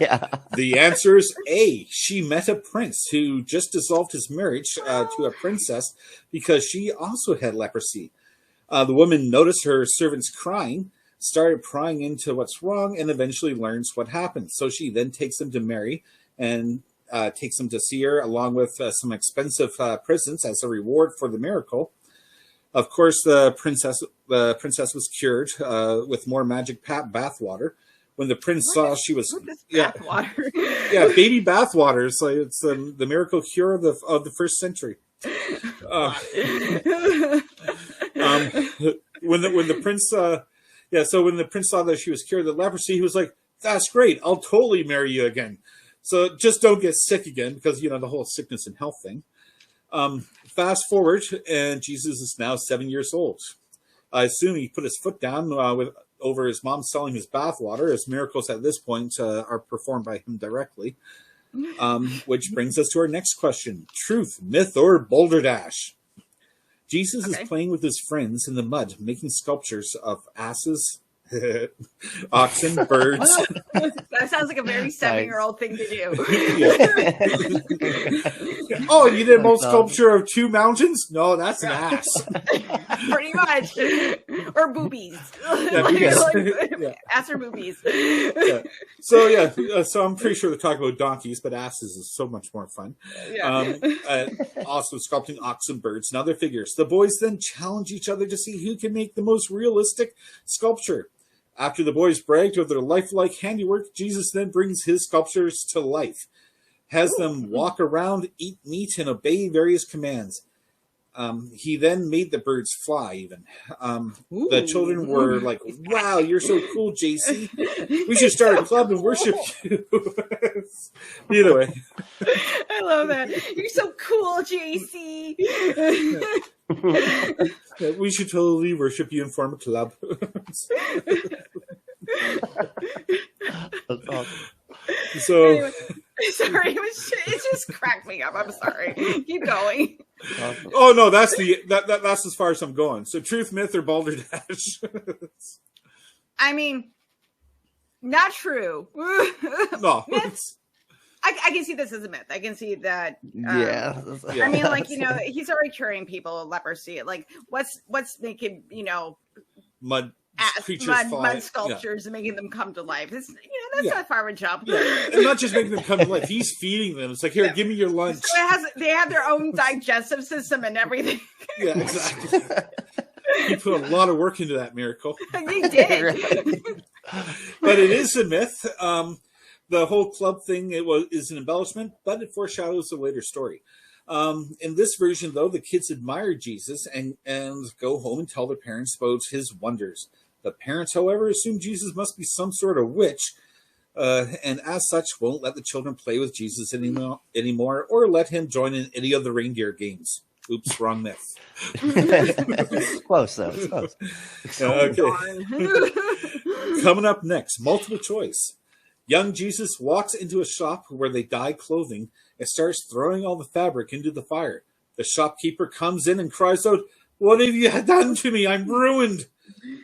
Yeah. The answer is A. She met a prince who just dissolved his marriage to a princess because she also had leprosy. The woman noticed her servants crying, started prying into what's wrong, and eventually learns what happened. So she then takes them to Mary and takes them to see her, along with some expensive presents as a reward for the miracle. Of course, the princess was cured with more magic bathwater. When the prince saw she was bathwater, baby bathwater. It's the miracle cure of the first century. When the prince when the prince saw that she was cured of the leprosy, he was like, "That's great! I'll totally marry you again." So just don't get sick again, because, the whole sickness and health thing. Fast forward, and Jesus is now 7 years old. I assume he put his foot down over his mom selling his bathwater, as miracles at this point are performed by him directly. Which brings us to our next question. Truth, myth, or boulderdash? Jesus is playing with his friends in the mud, making sculptures of asses, oxen, birds. That sounds like a very 7-year-old thing to do. Oh, you did a sculpture of 2 mountains? No, that's an ass. Pretty much. Or boobies. Ass or boobies. So I'm pretty sure they're talking about donkeys, but asses is so much more fun. Also sculpting oxen, birds, and other figures. The boys then challenge each other to see who can make the most realistic sculpture. After the boys bragged of their lifelike handiwork, Jesus then brings his sculptures to life. has them walk around, eat meat, and obey various commands. He then made the birds fly, even. The children were like, wow, you're so cool, JC. We should start a club and worship you. Either way. I love that. You're so cool, JC. We should totally worship you and form a club. That's awesome. So, anyway, sorry, it just cracked me up. I'm sorry. Keep going. oh no, that's that's as far as I'm going. So, truth, myth, or balderdash? I mean, not true. No. Myths. I can see this as a myth. I can see that. Yeah. I mean, like, he's already curing people of leprosy. Like, what's making, Mud sculptures and making them come to life? It's, that's not far of a jump. Yeah. And not just making them come to life. He's feeding them. It's like, here, give me your lunch. So they have their own digestive system and everything. Yeah, exactly. He put a lot of work into that miracle. He did. But it is a myth. The whole club thing is an embellishment, but it foreshadows a later story. In this version, though, the kids admire Jesus and go home and tell their parents about his wonders. The parents, however, assume Jesus must be some sort of witch, and as such won't let the children play with Jesus anymore or let him join in any of the reindeer games. Oops, wrong myth. Close, though. It's close. Okay. Coming up next, multiple choice. Young Jesus walks into a shop where they dye clothing and starts throwing all the fabric into the fire. The shopkeeper comes in and cries out, "What have you done to me? I'm ruined."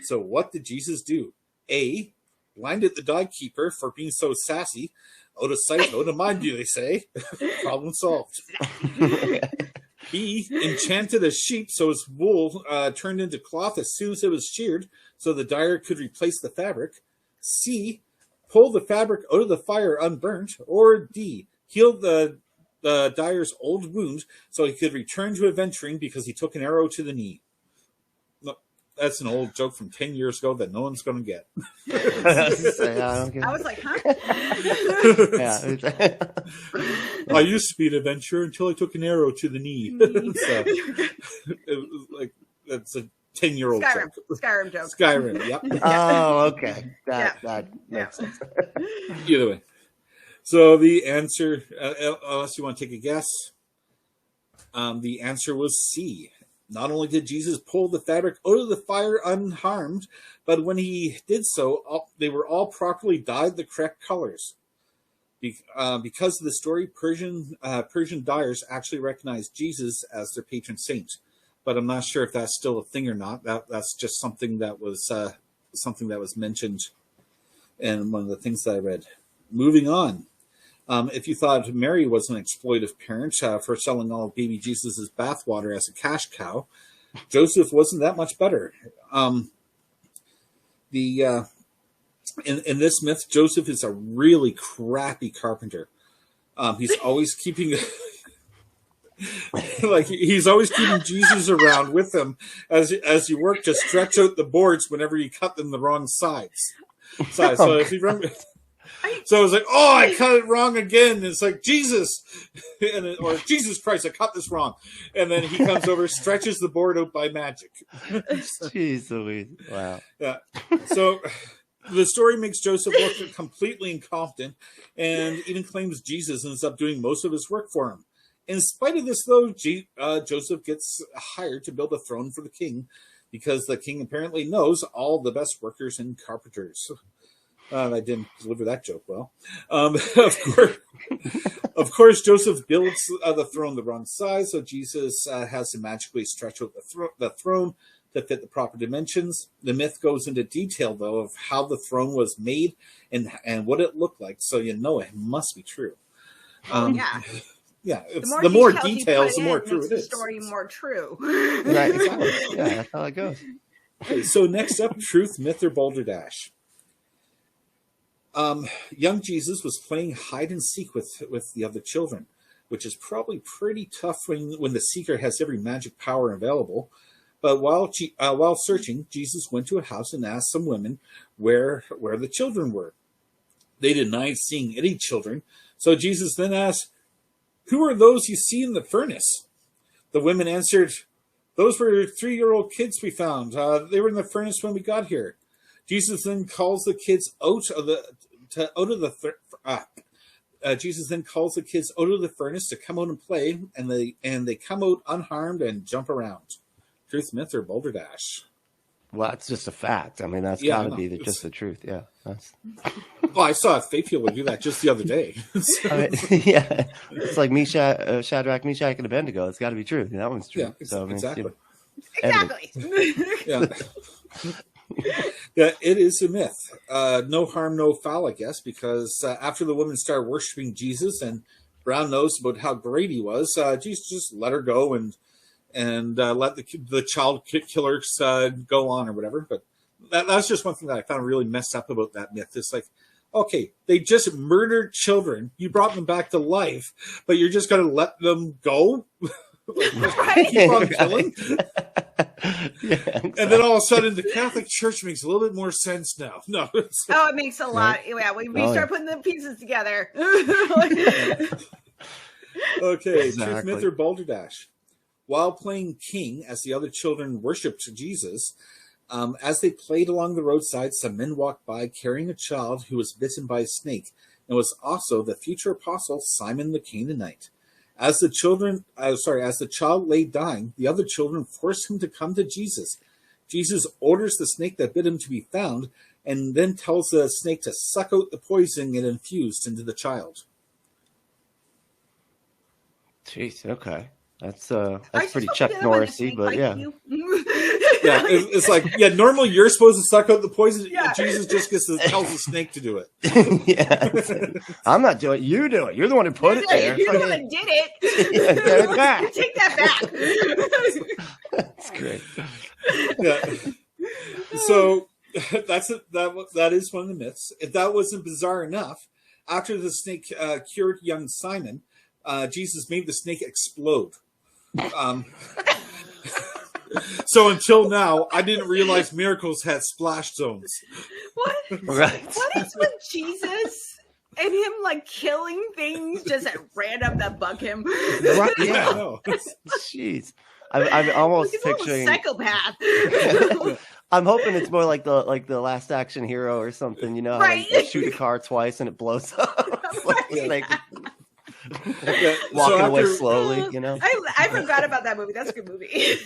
So what did Jesus do? A, blinded the dye keeper for being so sassy. Out of sight, out of mind, do they say? Problem solved. B, enchanted a sheep so its wool turned into cloth as soon as it was sheared so the dyer could replace the fabric. C, pull the fabric out of the fire unburnt. Or D, heal the dyer's old wound so he could return to adventuring because he took an arrow to the knee. Look, that's an old joke from 10 years ago that no one's going to get. I was like, huh? I used to be an adventurer until I took an arrow to the knee. So, it was like, that's a 10-year-old joke. Skyrim joke. Skyrim, yep. Oh, okay. That makes sense. Either way. So the answer, unless you want to take a guess, the answer was C. Not only did Jesus pull the fabric out of the fire unharmed, but when he did so, they were all properly dyed the correct colors. Because of the story, Persian dyers actually recognized Jesus as their patron saint. But I'm not sure if that's still a thing or not. That's just something that was mentioned in one of the things that I read. Moving on. If you thought Mary was an exploitive parent for selling all of baby Jesus' bathwater as a cash cow, Joseph wasn't that much better. In this myth, Joseph is a really crappy carpenter. He's always keeping he's always keeping Jesus around with him as he worked to stretch out the boards whenever he cut them the wrong sides. So if you remember. So I was like, oh, I cut it wrong again. And it's like, Jesus, or Jesus Christ, I cut this wrong. And then he comes over, stretches the board out by magic. Jeez Louise. Wow. Yeah. So the story makes Joseph look completely incompetent and even claims Jesus ends up doing most of his work for him. In spite of this, though, Joseph gets hired to build a throne for the king because the king apparently knows all the best workers and carpenters. I didn't deliver that joke well. Of course, Joseph builds the throne the wrong size, so Jesus has to magically stretch out the throne to fit the proper dimensions. The myth goes into detail, though, of how the throne was made and what it looked like, so you know it must be true. Yeah, the more details, the more true it is. The story more true. Right, exactly. Yeah, that's how it goes. Okay, so next up, truth, myth, or balderdash. Young Jesus was playing hide and seek with the other children, which is probably pretty tough when the seeker has every magic power available. But while searching, Jesus went to a house and asked some women where the children were. They denied seeing any children, so Jesus then asked, "Who are those you see in the furnace?" The women answered, "Those were 3-year-old kids we found. They were in the furnace when we got here." Jesus then calls the kids out of the furnace to come out and play, and they come out unharmed and jump around. Truth, myth, or boulderdash? Well, it's just a fact. I mean, that's Yeah, got to be just the truth. Yeah. That's... Well, I saw a faith healer do that just the other day. I mean, yeah, it's like Shadrach, Meshach, and Abednego. It's got to be true. That one's true. Yeah, so, I mean, exactly. Exactly. Yeah. Yeah, it is a myth. No harm, no foul, I guess, because after the woman started worshiping Jesus and Brown knows about how great he was, Jesus just let her go and let the child killers go on or whatever. But that's just one thing that I found really messed up about that myth. It's like, okay, they just murdered children. You brought them back to life, but you're just going to let them go? Like, keep on killing? yeah, exactly. And then all of a sudden, the Catholic Church makes a little bit more sense now. No, it makes a lot. Yeah, we start putting the pieces together. Okay, Exactly. Truth, myth, or boulderdash? While playing king, as the other children worshipped Jesus, as they played along the roadside, some men walked by carrying a child who was bitten by a snake, and was also the future apostle Simon the Canaanite. As the child lay dying, the other children forced him to come to Jesus. Jesus orders the snake that bit him to be found, and then tells the snake to suck out the poison it infused into the child. Jeez, okay. That's Are you pretty supposed Chuck to do that when the Norrisy, snake but bites yeah. you? Yeah, it's like, yeah, normally you're supposed to suck out the poison. Yeah. Jesus just tells the snake to do it. Yeah. I'm not doing it. You do it. You're the one who put it there. You're the one that did it. Yeah, get it back. Take that back. That's great. Yeah. So that is one of the myths. If that wasn't bizarre enough, after the snake cured young Simon, Jesus made the snake explode. So until now, I didn't realize miracles had splash zones. What? Right. What is with Jesus and him like killing things just at random that bug him? Right, Yeah, I yeah. know. Jeez. I'm almost He's a little picturing. psychopath. I'm hoping it's more like the Last Action Hero or something. You know, how Right. they shoot a car twice and it blows up. Like, Right. Yeah, walking so away after- slowly. You know. I forgot about that movie. That's a good movie.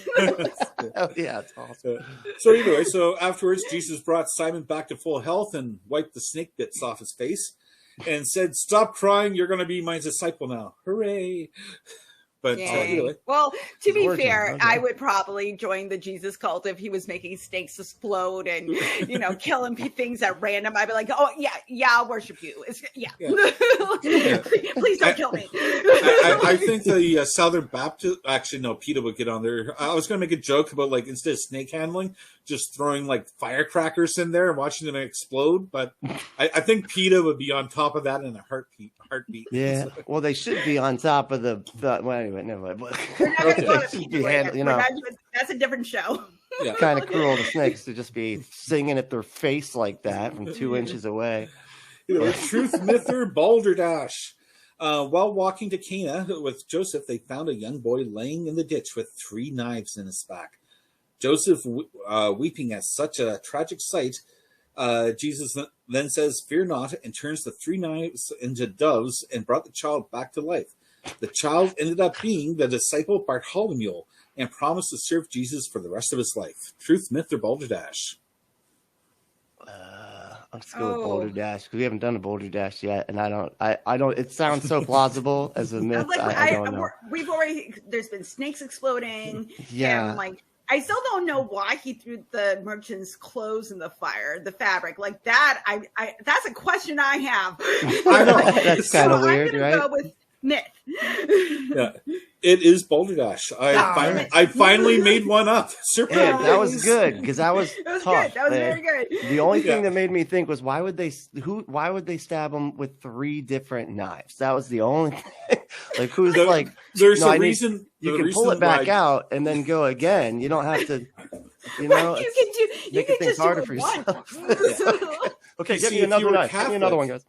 Oh, yeah, it's awesome. So anyway, afterwards, Jesus brought Simon back to full health and wiped the snake bits off his face and said, "Stop crying. You're going to be my disciple now. Hooray." But anyway. Well, to be Working, fair, okay. I would probably join the Jesus cult if he was making snakes explode and, killing things at random. I'd be like, oh, yeah, I'll worship you. Please don't kill me. I think the Southern Baptist, actually, no, PETA would get on there. I was going to make a joke about, like, instead of snake handling, just throwing, like, firecrackers in there and watching them explode. But I think PETA would be on top of that in a heartbeat. Yeah. Well, they should be on top of the. Well, anyway, never mind. We're not gonna go to They should PETA be right handled, now. That's a different show. Yeah. kind of cruel to snakes to just be singing at their face like that from 2 inches away. Truth, myth, or balderdash? While walking to Cana with Joseph, they found a young boy laying in the ditch with 3 knives in his back. Joseph, weeping at such a tragic sight, Jesus then says, "Fear not," and turns the 3 knives into doves and brought the child back to life. The child ended up being the disciple Bartholomew and promised to serve Jesus for the rest of his life. Truth, myth, or balderdash? Let's go with Boulder Dash because we haven't done a Boulder Dash yet, and I don't. It sounds so plausible as a myth. I don't know. There's been snakes exploding. Yeah. And I still don't know why he threw the merchant's clothes in the fire, the fabric like that. That's a question I have. I know. That's kind of weird, I'm gonna right? go with myth. Yeah, it is balderdash. I finally made one up. Surprise! Yeah, that was good because that was That was tough. good. That was man. very good. The only thing that made me think was why would they stab him with 3 different knives? That was the only thing. Like who's like? There's no, a reason. You the can pull reason it back why- out and then go again. You don't have to. You know, You making can things just harder do for it once. yourself. Okay, You get see, me if another you were knife. Give me another one, guys.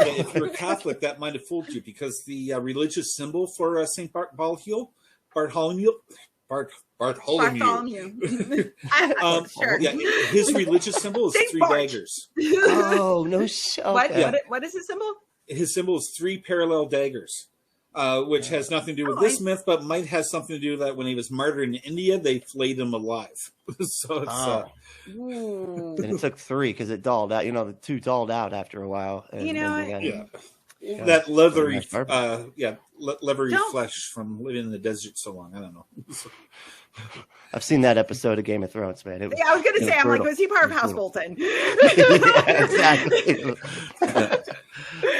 if you're Catholic, that might have fooled you because the religious symbol for Saint Bartholomew. Sure. Yeah, his religious symbol is Saint 3 Bart. daggers. Oh no! Okay. What is his symbol? His symbol is 3 parallel daggers, which has nothing to do with this myth, but might have something to do with that when he was martyred in India, they flayed him alive. So it's. And it took 3 because it dulled out. The 2 dulled out after a while. And, That leathery, leathery Don't- flesh from living in the desert so long. I don't know. I've seen that episode of Game of Thrones, man. I was going to say, I'm like, was he part of House Bolton? Yeah, exactly.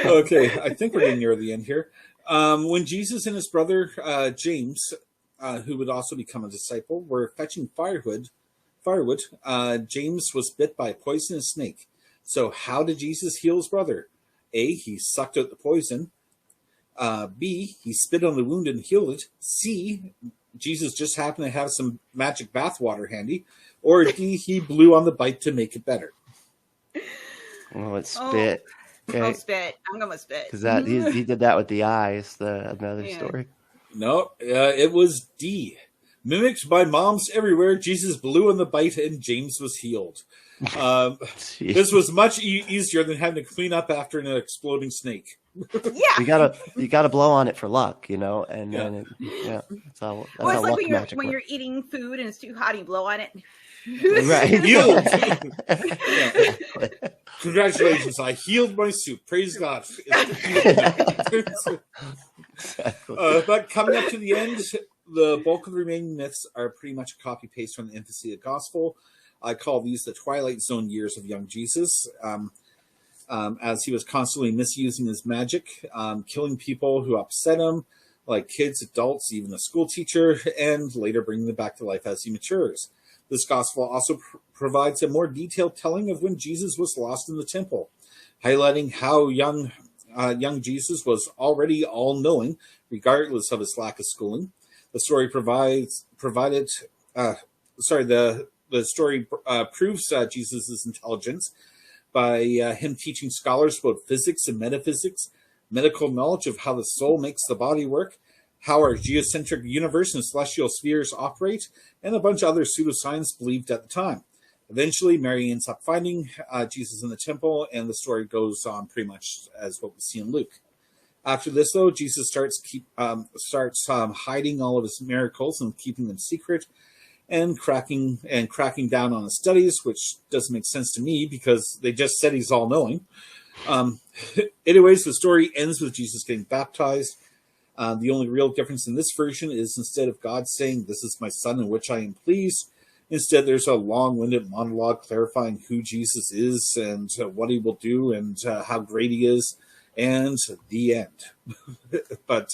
Okay, I think we're getting near the end here. When Jesus and his brother James, who would also become a disciple, were fetching firewood, James was bit by a poisonous snake. So how did Jesus heal his brother? A, he sucked out the poison. B, he spit on the wound and healed it. C, Jesus just happened to have some magic bathwater handy. Or D, he blew on the bite to make it better. Oh, it's spit. Okay. Spit. I'm going to spit. Because he did that with the eyes. Another story. No, it was D. Mimicked by moms everywhere, Jesus blew on the bite and James was healed. This was much easier than having to clean up after an exploding snake. Yeah, you gotta blow on it for luck, and then that's how it's like when you're eating food and it's too hot, you blow on it. Right. Healed. Congratulations, I healed my soup. Praise God. But coming up to the end, the bulk of the remaining myths are pretty much a copy paste from the Infancy Gospel. I call these the Twilight Zone years of young Jesus, as he was constantly misusing his magic, killing people who upset him, like kids, adults, even a school teacher, and later bringing them back to life as he matures. This gospel also provides a more detailed telling of when Jesus was lost in the temple, highlighting how young Jesus was already all-knowing, regardless of his lack of schooling. The story proves Jesus' intelligence by him teaching scholars about physics and metaphysics, medical knowledge of how the soul makes the body work, how our geocentric universe and celestial spheres operate, and a bunch of other pseudoscience believed at the time. Eventually, Mary ends up finding Jesus in the temple, and the story goes on pretty much as what we see in Luke. After this, though, Jesus starts hiding all of his miracles and keeping them secret, and cracking down on his studies, which doesn't make sense to me because they just said he's all-knowing. Anyways, the story ends with Jesus getting baptized. The only real difference in this version is instead of God saying, "This is my son in which I am pleased," instead there's a long-winded monologue clarifying who Jesus is and what he will do and how great he is, and the end. But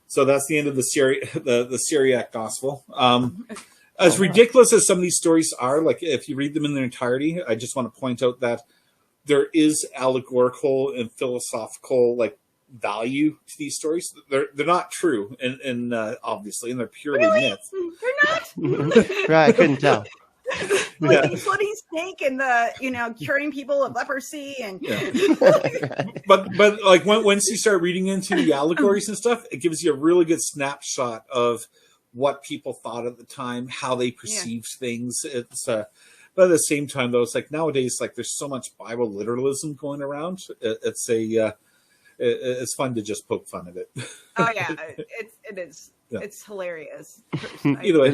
so that's the end of the Syriac Gospel. As ridiculous as some of these stories are, like if you read them in their entirety, I just want to point out that there is allegorical and philosophical value to these stories. They're not true, and obviously, and they're purely myth. They're not. Right, I couldn't tell. The exploding snake and the curing people of leprosy and but once you start reading into the allegories and stuff, it gives you a really good snapshot of what people thought at the time, how they perceived things. It's but at the same time, though, it's like nowadays, there's so much Bible literalism going around. It's fun to just poke fun of it. Oh yeah, it is. Yeah. It's hilarious. Either way,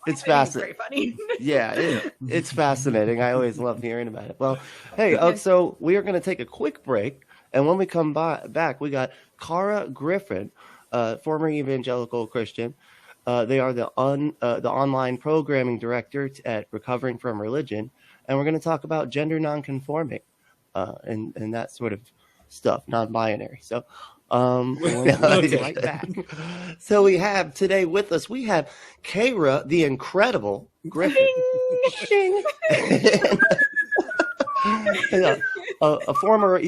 it's Very fascinating. funny. Yeah, it's fascinating. I always love hearing about it. Well, hey, so we are going to take a quick break, and when we come back, we got Cara Griffin, former evangelical Christian. They are the online programming director at Recovering from Religion, and we're going to talk about gender nonconforming and that sort of stuff, non-binary. So we'll be right back. So we have today with us, we have Cara, the incredible Griffin. A former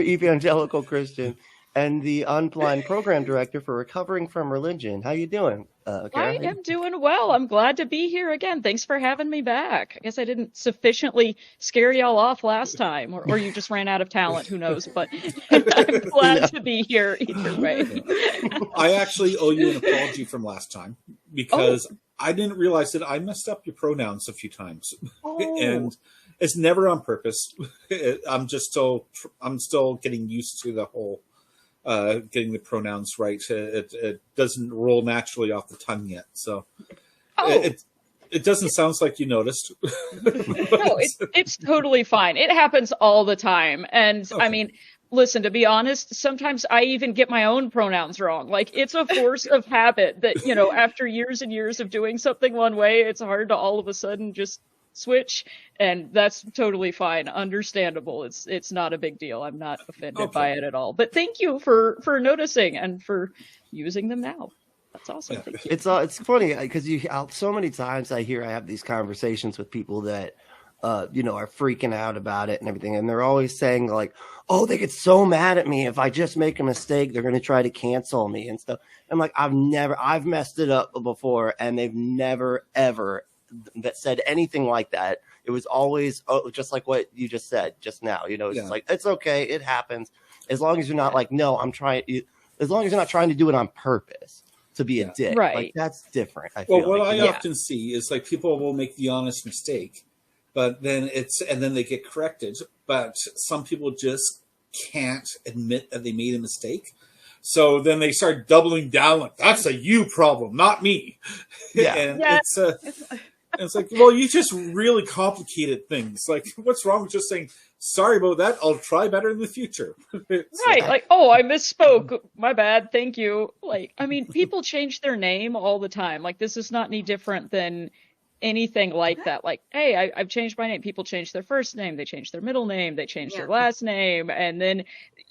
evangelical Christian and the Unblind Program Director for Recovering from Religion. How you doing, Kara? I am doing well. I'm glad to be here again. Thanks for having me back. I guess I didn't sufficiently scare y'all off last time, or you just ran out of talent. Who knows? But I'm glad to be here either way. I actually owe you an apology from last time because I didn't realize that I messed up your pronouns a few times, and it's never on purpose. I'm still getting used to the whole getting the pronouns right. It doesn't roll naturally off the tongue yet, so it doesn't sound like you noticed. No, it's totally fine. It happens all the time, and I mean, listen, to be honest, sometimes I even get my own pronouns wrong. Like, it's a force of habit that, you know, after years and years of doing something one way, it's hard to all of a sudden just switch, and that's totally fine. Understandable. It's not a big deal. I'm not offended by it at all. But thank you for noticing and for using them now. That's awesome. Thank you. It's funny because so many times I have these conversations with people that are freaking out about it and everything, and they're always saying like, oh, they get so mad at me if I just make a mistake, they're going to try to cancel me and stuff. I'm like, I've messed it up before, and they've never ever said anything like that. It was always just like what you just said just now. It's like, it's okay, it happens, as long as you're not like, no, as long as you're not trying to do it on purpose to be a dick. Right. Like, that's different. What I often see is like people will make the honest mistake, but then they get corrected. But some people just can't admit that they made a mistake. So then they start doubling down like, that's a you problem, not me. Yeah. And it's like, well, you just really complicated things. Like, what's wrong with just saying, sorry about that, I'll try better in the future. Right, like, oh, I misspoke, my bad, thank you. Like, I mean, people change their name all the time. Like, this is not any different than anything like that. Like, hey, I've changed my name. People change their first name, they change their middle name, they change their last name, and then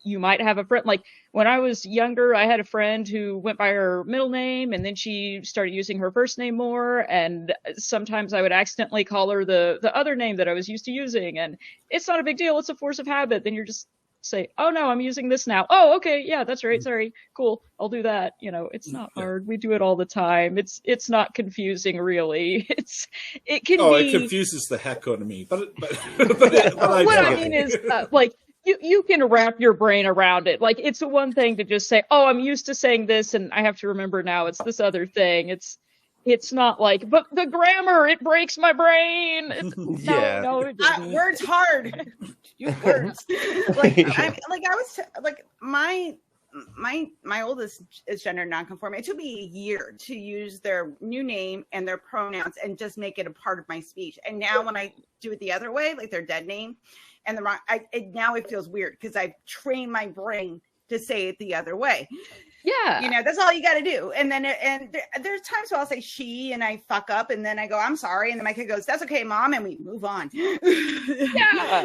you might have a friend. Like, when I was younger, I had a friend who went by her middle name, and then she started using her first name more, and sometimes I would accidentally call her the other name that I was used to using, and it's not a big deal, it's a force of habit. Then you're just say, oh no, I'm using this now. Oh, okay, yeah, that's right, sorry, cool, I'll do that. It's not hard. We do it all the time. It's not confusing, really. It confuses the heck out of me. But what I mean is, like, you can wrap your brain around it. Like, it's one thing to just say, oh, I'm used to saying this, and I have to remember now it's this other thing. It's not like, but the grammar, it breaks my brain. No, it doesn't. Words hard. Use words. My oldest is gender nonconforming. It took me a year to use their new name and their pronouns and just make it a part of my speech. And now when I do it the other way, like their dead name and now it feels weird because I've trained my brain to say it the other way. Yeah. That's all you got to do. And then, there's times where I'll say she and I fuck up and then I go, I'm sorry. And then my kid goes, that's okay, Mom. And we move on. Yeah,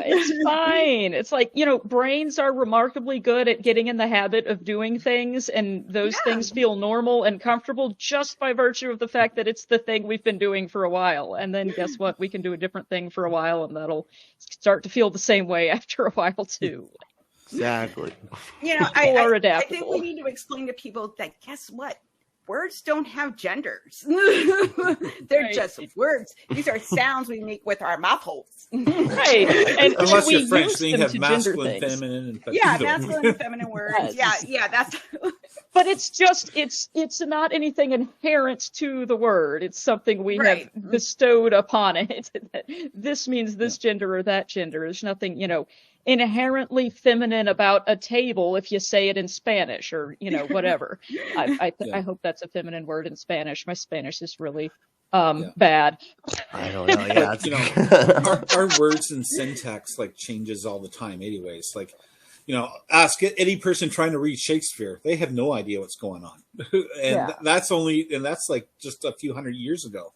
it's fine. It's like, brains are remarkably good at getting in the habit of doing things. And those things feel normal and comfortable just by virtue of the fact that it's the thing we've been doing for a while. And then guess what? We can do a different thing for a while and that'll start to feel the same way after a while too. Exactly. I think we need to explain to people that, guess what? Words don't have genders. They're just words. These are sounds we make with our mouth holes. Right. And unless you're French, then you have masculine, feminine, and masculine and feminine words. Yeah, that's. But it's not anything inherent to the word. It's something we have bestowed upon it. This means this gender or that gender. There's nothing, inherently feminine about a table if you say it in Spanish or whatever. I hope that's a feminine word in Spanish. My Spanish is really bad. I don't know. Yeah, our words and syntax like changes all the time anyways. Like, ask any person trying to read Shakespeare, they have no idea what's going on. And that's like just a few hundred years ago.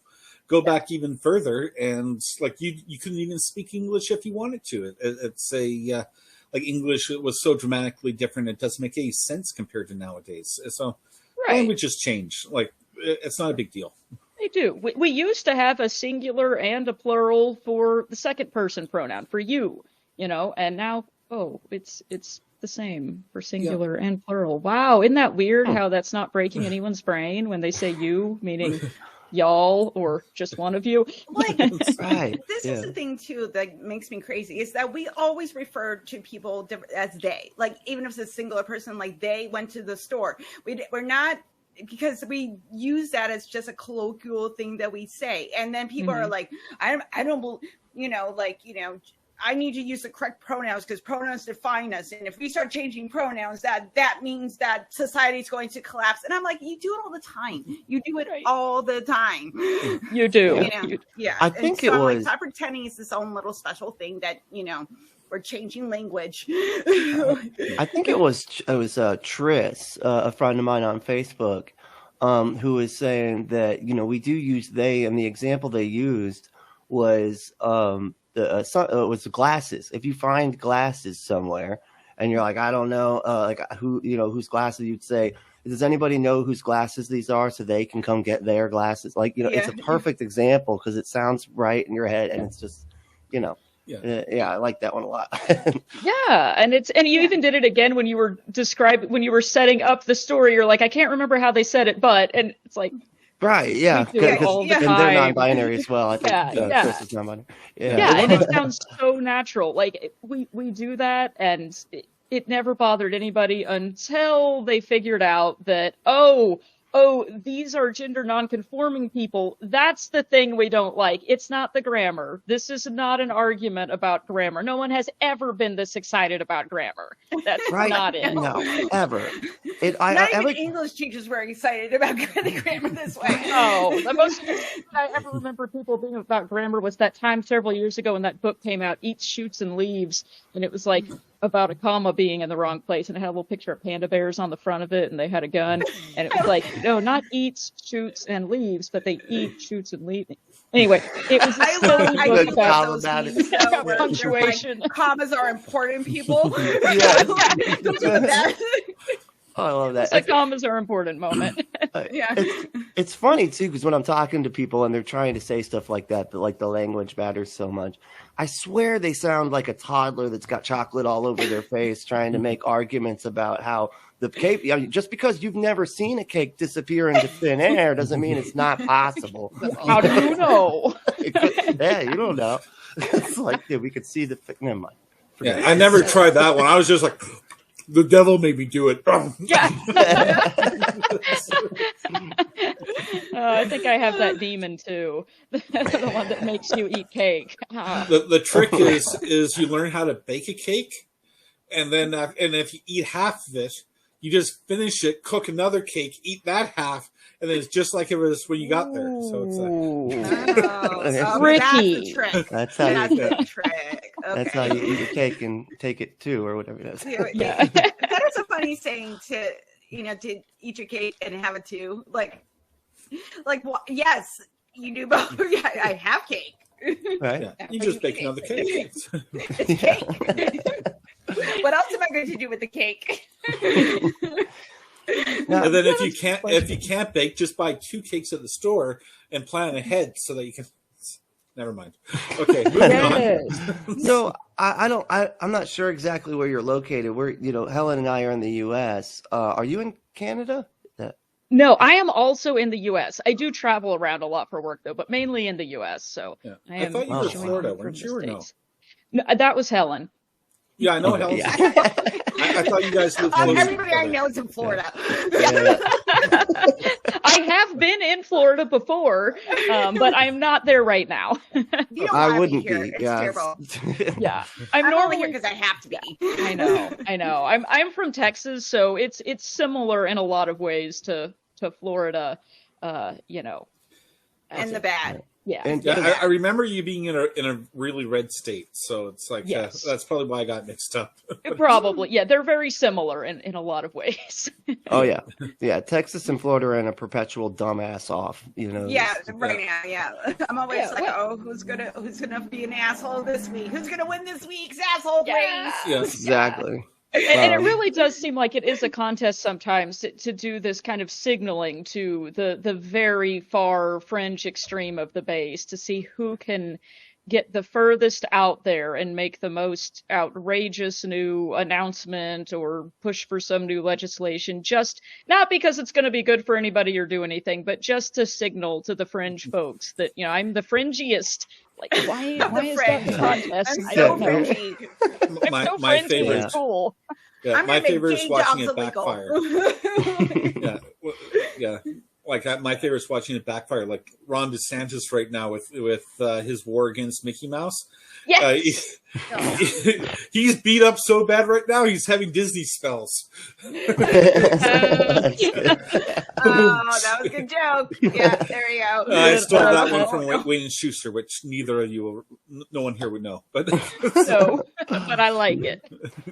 Go back even further, and like you couldn't even speak English if you wanted to. It's like English was so dramatically different; it doesn't make any sense compared to nowadays. So languages change. Like, it's not a big deal. They do. We used to have a singular and a plural for the second person pronoun for you, and now it's the the same for singular and plural. Wow, isn't that weird how that's not breaking anyone's brain when they say you, meaning y'all or just one of you? Like, Right. this is the thing too that makes me crazy is that we always refer to people as they, like even if it's a singular person, like they went to the store. We're not, because we use that as just a colloquial thing that we say, and then people are like, I don't, I need to use the correct pronouns because pronouns define us. And if we start changing pronouns, that means that society is going to collapse. And I'm like, you do it all the time. You do it all the time. You do. Yeah. I think it was. Stop pretending it's this own little special thing that, we're changing language. I think it was Tris, a friend of mine on Facebook, who was saying that, we do use they, and the example they used was it was glasses. If you find glasses somewhere and you're like, I don't know, whose glasses, you'd say, does anybody know whose glasses these are so they can come get their glasses? Like, it's a perfect example because it sounds right in your head and it's just, I like that one a lot. Yeah, and you even did it again when you were setting up the story. You're like, I can't remember how they said it, and it's like, right, yeah, and they're non-binary as well. I think Chris is non-binary. Yeah, and it sounds so natural. Like we do that, and it never bothered anybody until they figured out that these are gender non-conforming people. That's the thing we don't like. It's not the grammar. This is not an argument about grammar. No one has ever been this excited about grammar. That's not it. No, ever. Not even English teachers were excited about the grammar this way. Oh, the most I ever remember people being about grammar was that time several years ago when that book came out, Eats, Shoots, and Leaves, and it was like about a comma being in the wrong place, and it had a little picture of panda bears on the front of it, and they had a gun, and it was like, no, not eats, shoots, and leaves, but they eat, shoots, and leave. Anyway, it was punctuation. Commas are important, people. Oh, I love that. It's like commas are important moment. It's funny too, because when I'm talking to people and they're trying to say stuff like that, but like the language matters so much, I swear they sound like a toddler that's got chocolate all over their face trying to make arguments about how the cake, just because you've never seen a cake disappear into thin air doesn't mean it's not possible. How do you know? You don't know. It's like, we could see the, never mind. I never tried that one. I was just like, the devil made me do it. Yeah. I think I have that demon too. The one that makes you eat cake. The trick is you learn how to bake a cake, and then if you eat half of it, you just finish it, cook another cake, eat that half, and then it's just like it was when you got there. So it's like tricky. That's how you trick. Okay. That's how you eat your cake and take it too, or whatever it is. Yeah. That is a funny saying to eat your cake and have it too. Like, yes, you do both. Yeah, I have cake. Right. Yeah. You just bake another cake. It's cake. What else am I going to do with the cake? And then if you can't bake, just buy 2 cakes at the store and plan ahead so that you can. Never mind. Okay, moving on. So I'm not sure exactly where you're located. We're Helen and I are in the U.S. Are you in Canada? No, I am also in the U.S. I do travel around a lot for work though, but mainly in the U.S. So I thought you were in Florida, weren't you? Or no? No, that was Helen. Yeah, I know Helen. I thought you guys lived close. Everybody I know is in Florida. I have been in Florida before, but I'm not there right now. I wouldn't be. It's terrible. Yeah, I'm normally here because I have to be. I know. I'm from Texas, so it's similar in a lot of ways to Florida. And the bad. Yeah. And I remember you being in a really red state, so it's like that's probably why I got mixed up. Probably, yeah. They're very similar in a lot of ways. Oh yeah. Texas and Florida are in a perpetual dumbass off. Yeah, right now. Yeah, I'm always who's gonna be an asshole this week? Who's gonna win this week's asshole race? Yeah, exactly. And it really does seem like it is a contest sometimes to do this kind of signaling to the very far fringe extreme of the base to see who can get the furthest out there and make the most outrageous new announcement or push for some new legislation, just not because it's going to be good for anybody or do anything, but just to signal to the fringe folks that, you know, I'm the fringiest. Like, why is that the contest? I'm I so don't know. fringy. My favorite. It's cool. Yeah, I'm my gonna make favorite is gay watching jobs it backfire. Yeah, yeah. Like my favorite is watching it backfire. Like Ron DeSantis right now with his war against Mickey Mouse. Yes. He's beat up so bad right now. He's having Disney spells. Oh, that was a good joke. Yeah, there you go. I stole that one from Wayne and Schuster, which neither of you, no one here would know. But no, but I like it.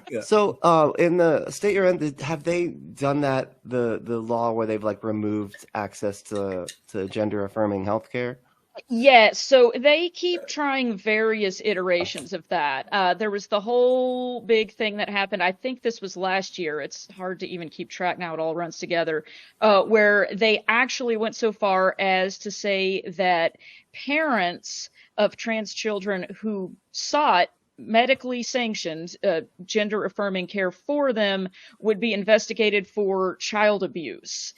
Yeah. So, in the state you're in, have they done that the law where they've like removed access to gender affirming healthcare? Yeah, so they keep trying various iterations of that. There was the whole big thing that happened. I think this was last year. It's hard to even keep track now. It all runs together. Where they actually went so far as to say that parents of trans children who sought medically sanctioned gender affirming care for them would be investigated for child abuse,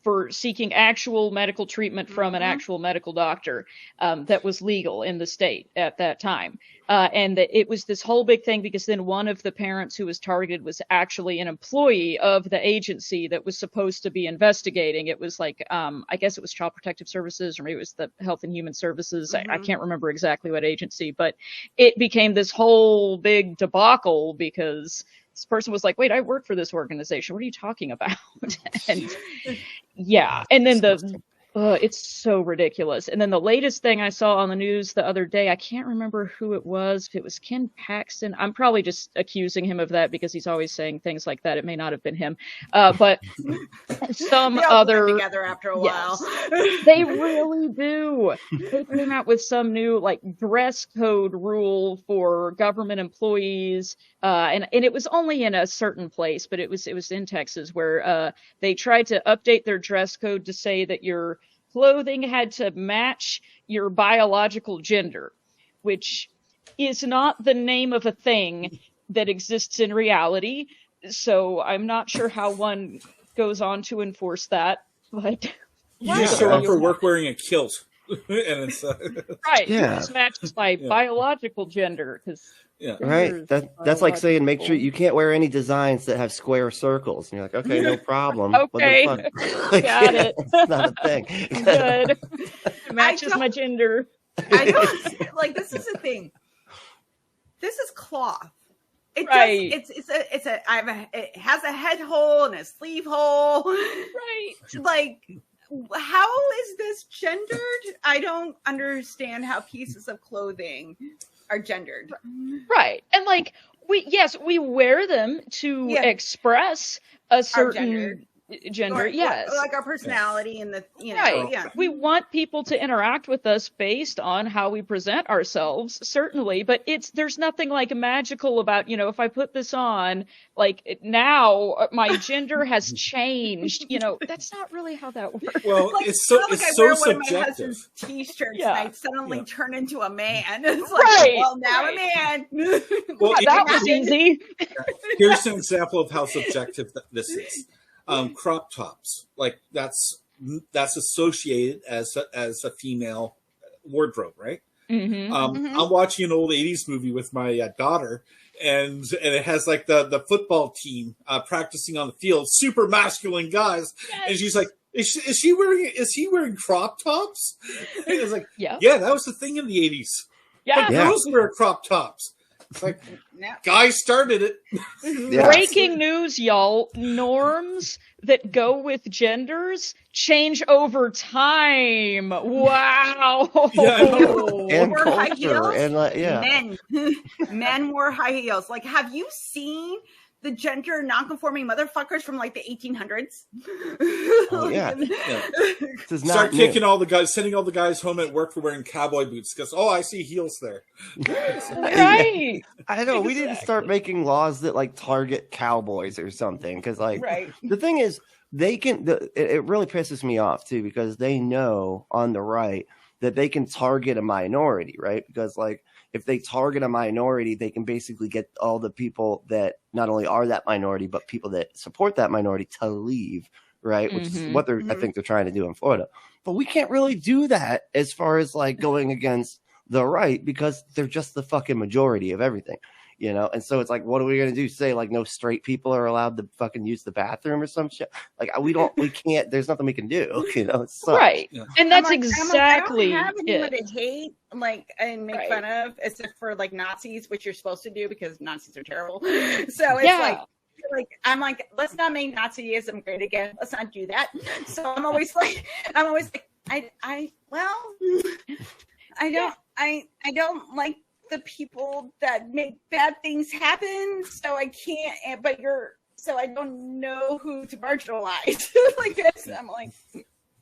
for seeking actual medical treatment from an actual medical doctor that was legal in the state at that time. And that it was this whole big thing because then one of the parents who was targeted was actually an employee of the agency that was supposed to be investigating. It was like, I guess it was Child Protective Services, or maybe it was the Health and Human Services. I can't remember exactly what agency, but it became this whole big debacle because this person was like, wait, I work for this organization. What are you talking about? And yeah. And then it's so ridiculous. And then the latest thing I saw on the news the other day, I can't remember who it was. If it was Ken Paxton, I'm probably just accusing him of that because he's always saying things like that. It may not have been him, but some They all other blend together after a while. Yes, they really do. They came out with some new like dress code rule for government employees, and it was only in a certain place, but it was in Texas where they tried to update their dress code to say that your clothing had to match your biological gender, which is not the name of a thing that exists in reality. So I'm not sure how one goes on to enforce that, but you just show up for work wearing a kilt, and it's right. Yeah. This matches my biological gender because. Yeah. Right. That's like saying make sure you can't wear any designs that have square circles. And you're like, okay, no problem. Okay. What the fuck? Like, Got it. It's not a thing. Good. It matches my gender. I don't like this is the thing. This is cloth. It Right. does. It has a head hole and a sleeve hole. Right. Like, how is this gendered? I don't understand how pieces of clothing are gendered. Right. And like we wear them to express a certain gender. Yes. Like our personality and the right. Yeah. We want people to interact with us based on how we present ourselves, certainly, but there's nothing like magical about, if I put this on, like now my gender has changed, that's not really how that works. Well, Like, it's so I subjective. wear one of my husband's t-shirts and I suddenly turn into a man. It's like, Right, well, now a man. Well, that was easy. Here's an example of how subjective this is. Crop tops, like that's associated as a female wardrobe, right? Mm-hmm. I'm watching an old 80s movie with my daughter, and it has like the football team practicing on the field, super masculine guys, and she's like, is he wearing crop tops? And it's like, yeah, that was the thing in the 80s. Yeah, like, girls wear crop tops. It's like, guys started it. Breaking news, y'all. Norms that go with genders change over time. Wow. And wore high culture. heels. And Men wore high heels. Like, have you seen the gender non-conforming motherfuckers from like the 1800s? Oh, yeah. This is not Start new. kicking all the guys, sending all the guys home at work for wearing cowboy boots because I see heels there. Right. I know we need to start making laws that like target cowboys or something because the thing is they can. It really pisses me off too because they know on the right that they can target a minority, right? Because like if they target a minority, they can basically get all the people that not only are that minority, but people that support that minority to leave, right? Which is what I think they're trying to do in Florida. But we can't really do that as far as like going against the right, because they're just the fucking majority of everything. You know, and so it's like, what are we going to do? Say like no straight people are allowed to fucking use the bathroom or some shit? Like we can't, there's nothing we can do, you know? Right. Yeah. And that's exactly I don't have anyone to hate like and make fun of, except for like Nazis, which you're supposed to do because Nazis are terrible. So it's like I'm like, let's not make Nazism great again. Let's not do that. So I'm always like, I don't like the people that make bad things happen, so I can't. So I don't know who to marginalize. Like this, I'm like,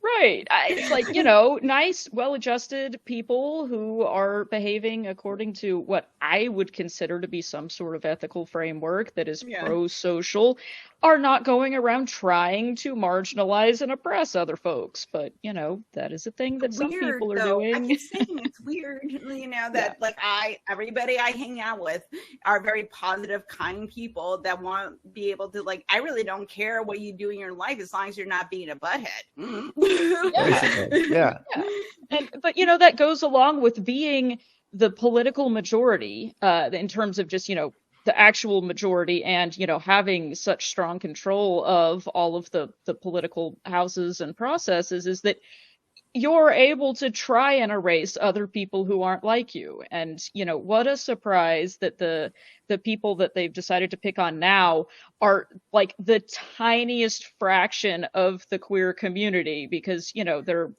right. It's like, you know, nice, well-adjusted people who are behaving according to what I would consider to be some sort of ethical framework that is pro-social, are not going around trying to marginalize and oppress other folks. But, you know, that is a thing that some people are doing. I keep saying it's weird, you know, that like everybody I hang out with are very positive, kind people that want to be able to, like, I really don't care what you do in your life as long as you're not being a butthead. Yeah. But, you know, that goes along with being the political majority in terms of just, you know, the actual majority and, you know, having such strong control of all of the political houses and processes, is that you're able to try and erase other people who aren't like you. And, you know, what a surprise that the people that they've decided to pick on now are like the tiniest fraction of the queer community, because, you know, they're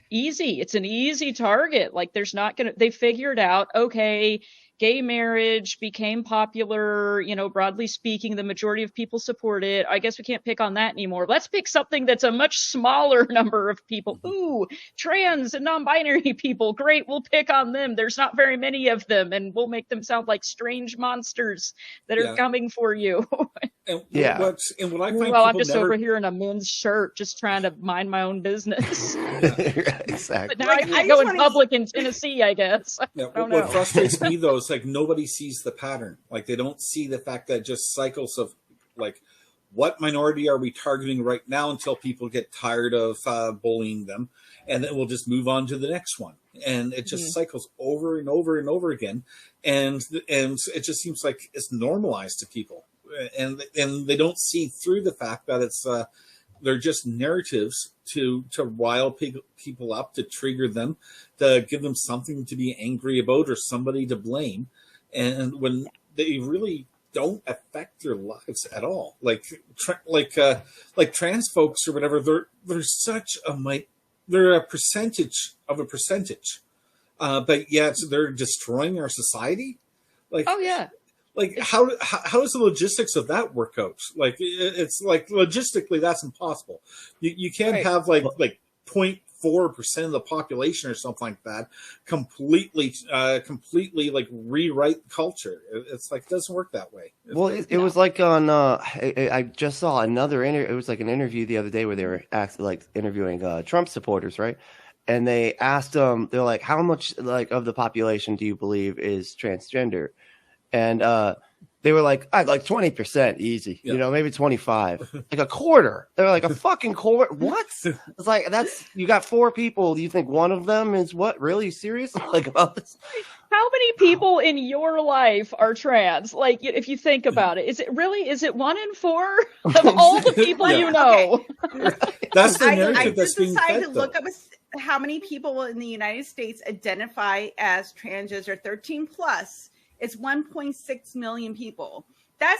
easy. It's an easy target. Like they figured out, okay, gay marriage became popular, you know, broadly speaking, the majority of people support it. I guess we can't pick on that anymore. Let's pick something that's a much smaller number of people. Ooh, trans and non-binary people. Great, we'll pick on them. There's not very many of them, and we'll make them sound like strange monsters that are coming for you. And what I find I'm just over here in a men's shirt, just trying to mind my own business. Exactly. But now I can't go in public in Tennessee, I guess. What frustrates me though is like nobody sees the pattern. Like they don't see the fact that just cycles of like, what minority are we targeting right now until people get tired of bullying them, and then we'll just move on to the next one, and it just cycles over and over and over again, and it just seems like it's normalized to people. And they don't see through the fact that it's they're just narratives to rile people up, to trigger them, to give them something to be angry about or somebody to blame, and when they really don't affect their lives at all. Like trans folks or whatever, they're such they're a percentage of a percentage, but yet they're destroying our society. Like, oh yeah. Like how does the logistics of that work out? Like it's like logistically that's impossible. You can't have like 0.4% of the population or something like that completely like rewrite culture. It's like it doesn't work that way. It was like on I just saw another it was like an interview the other day where they were interviewing Trump supporters, right? And they asked them, they're like, how much like of the population do you believe is transgender? And they were like 20%, easy, you know, maybe 25, like a quarter. They're like a fucking quarter. What? It's like, you got 4 people. Do you think one of them is what? Really serious? Like about this? How many people in your life are trans? Like, if you think about it, is it 1 in 4 of all the people you know? Okay. That's the narrative that's being fed. I decided to look up how many people in the United States identify as transgender 13 plus. It's 1.6 million people. I'm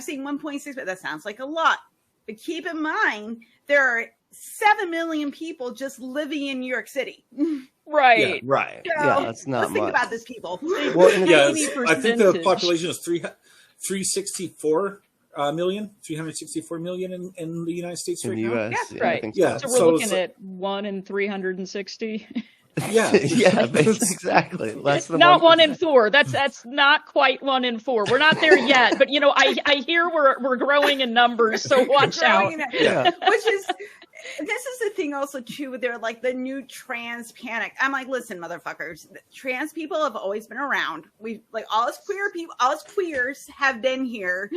saying 1.6, but that sounds like a lot. But keep in mind, there are 7 million people just living in New York City. Right. Yeah, right. So, yeah, that's not let's much. Think about this, people. Well, I think the population is 364 million in the United States right now. US, right. I think so. So we're looking at 1 in 360. Yeah, yeah, exactly. Less than not 1 in 4. That's not quite 1 in 4. We're not there yet, but you know, I hear we're growing in numbers, so watch out. Which is this is the thing also too. They're like the new trans panic. I'm like, listen, motherfuckers, trans people have always been around. We like all us queer people, all us queers have been here.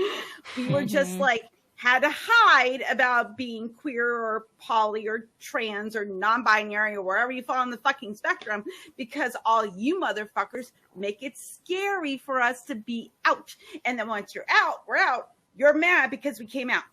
We were just like had to hide about being queer or poly or trans or non-binary or wherever you fall on the fucking spectrum, because all you motherfuckers make it scary for us to be out. And then once you're out, we're out. You're mad because we came out.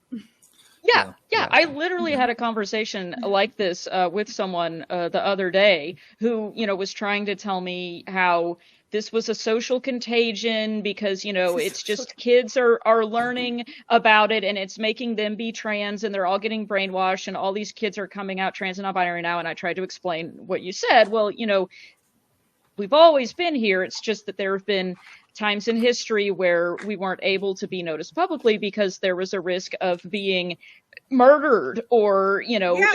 Yeah. I literally had a conversation like this with someone the other day who, was trying to tell me how this was a social contagion because, it's just kids are learning about it and it's making them be trans and they're all getting brainwashed and all these kids are coming out trans and non-binary now. And I tried to explain what you said. Well, we've always been here. It's just that there have been times in history where we weren't able to be noticed publicly because there was a risk of being murdered or,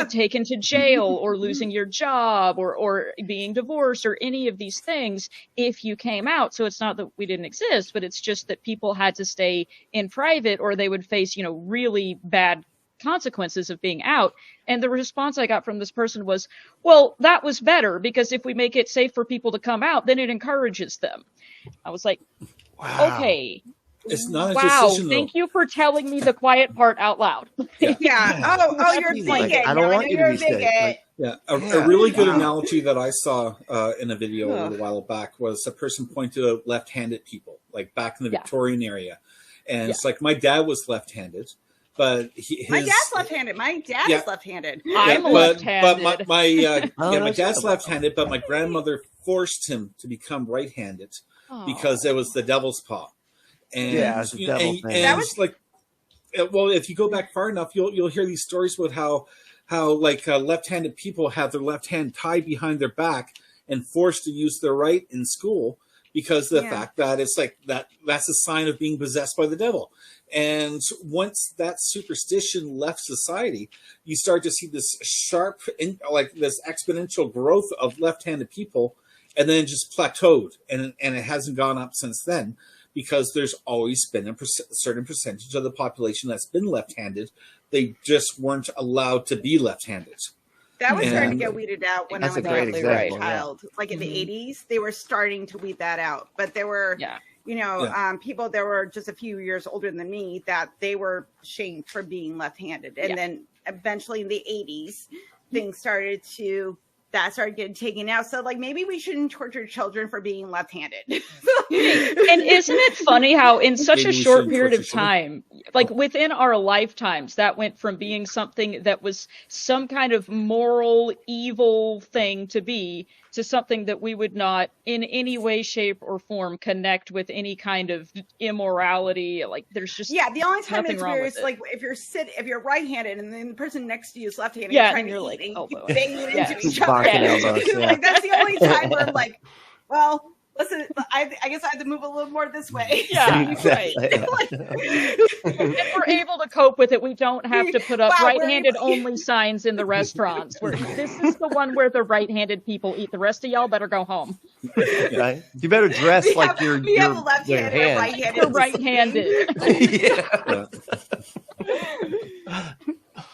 taken to jail or losing your job or being divorced or any of these things if you came out. So it's not that we didn't exist, but it's just that people had to stay in private or they would face, really bad consequences of being out. And the response I got from this person was, well, that was better because if we make it safe for people to come out, then it encourages them. I was like, wow. Okay. It's not a wow, decision, thank you for telling me the quiet part out loud. Yeah. Oh, you're a bigot. I don't want you to be safe. A really good analogy that I saw in a video a little while back was a person pointed out left-handed people, like back in the Victorian area. And it's like, my dad was left-handed. But my dad's left-handed. My dad is left-handed. I'm left-handed. But my dad's left-handed, but my grandmother forced him to become right-handed because it was the devil's paw. And it's the devil's thing. That was like, well, if you go back far enough, you'll hear these stories about how left-handed people have their left hand tied behind their back and forced to use their right in school because of the fact that it's like that's a sign of being possessed by the devil. And once that superstition left society, you start to see this sharp, this exponential growth of left-handed people, and then just plateaued, and it hasn't gone up since then because there's always been a certain percentage of the population that's been left-handed. They just weren't allowed to be left-handed. That was starting to get weeded out when I was a child. Like in the 80s, they were starting to weed that out. But there were, people that were just a few years older than me that they were shamed for being left-handed. And then eventually in the 80s, things started getting taken out. So like maybe we shouldn't torture children for being left-handed. And isn't it funny how in such a short period of time, like within our lifetimes, that went from being something that was some kind of moral evil thing to be to something that we would not in any way, shape, or form connect with any kind of immorality. Like there's just the only time it's weird is like if you're right-handed and then the person next to you is left-handed, and you're like, banging into each other. Like that's the only time where I'm like, well, listen, I guess I have to move a little more this way. Yeah, right. If we're able to cope with it, we don't have to put up right-handed only signs in the restaurants. This is the one where the right-handed people eat. The rest of y'all better go home. Right? You better dress like you're left-handed or right-handed. Right-handed.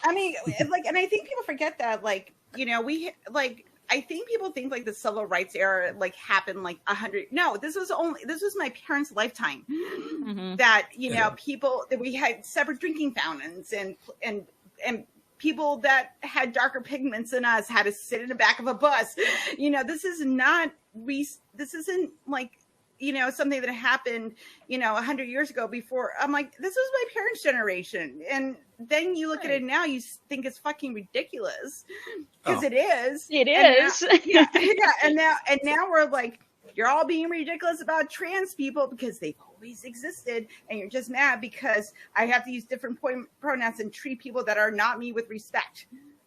I mean, and I think people forget that, I think people think like the civil rights era happened 100. No, this was my parents' lifetime. That people that we had separate drinking fountains and people that had darker pigments than us had to sit in the back of a bus. This isn't something that happened 100 years ago. Before I'm like, this was my parents' generation, and then you look at it now, you think it's fucking ridiculous because it is. It is. And now we're like, you're all being ridiculous about trans people because they've always existed, and you're just mad because I have to use different pronouns and treat people that are not me with respect.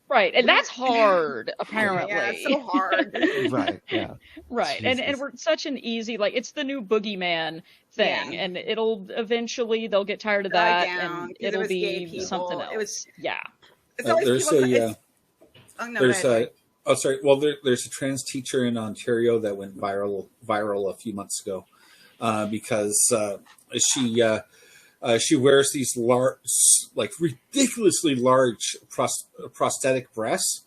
Right, and that's hard, apparently. Yeah, it's so hard. Right, yeah. Right, and we're such an easy, it's the new boogeyman thing, and it'll eventually, they'll get tired of that, and it'll be something else. There's a trans teacher in Ontario that went viral a few months ago because She wears these large, like ridiculously large prosthetic breasts.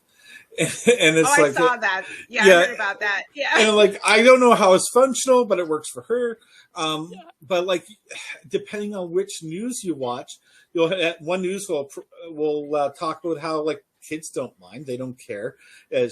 And it's I like, saw that. Yeah, I heard about that. Yeah. And like, I don't know how it's functional, but it works for her. But like, depending on which news you watch, one news will talk about how like kids don't mind, they don't care.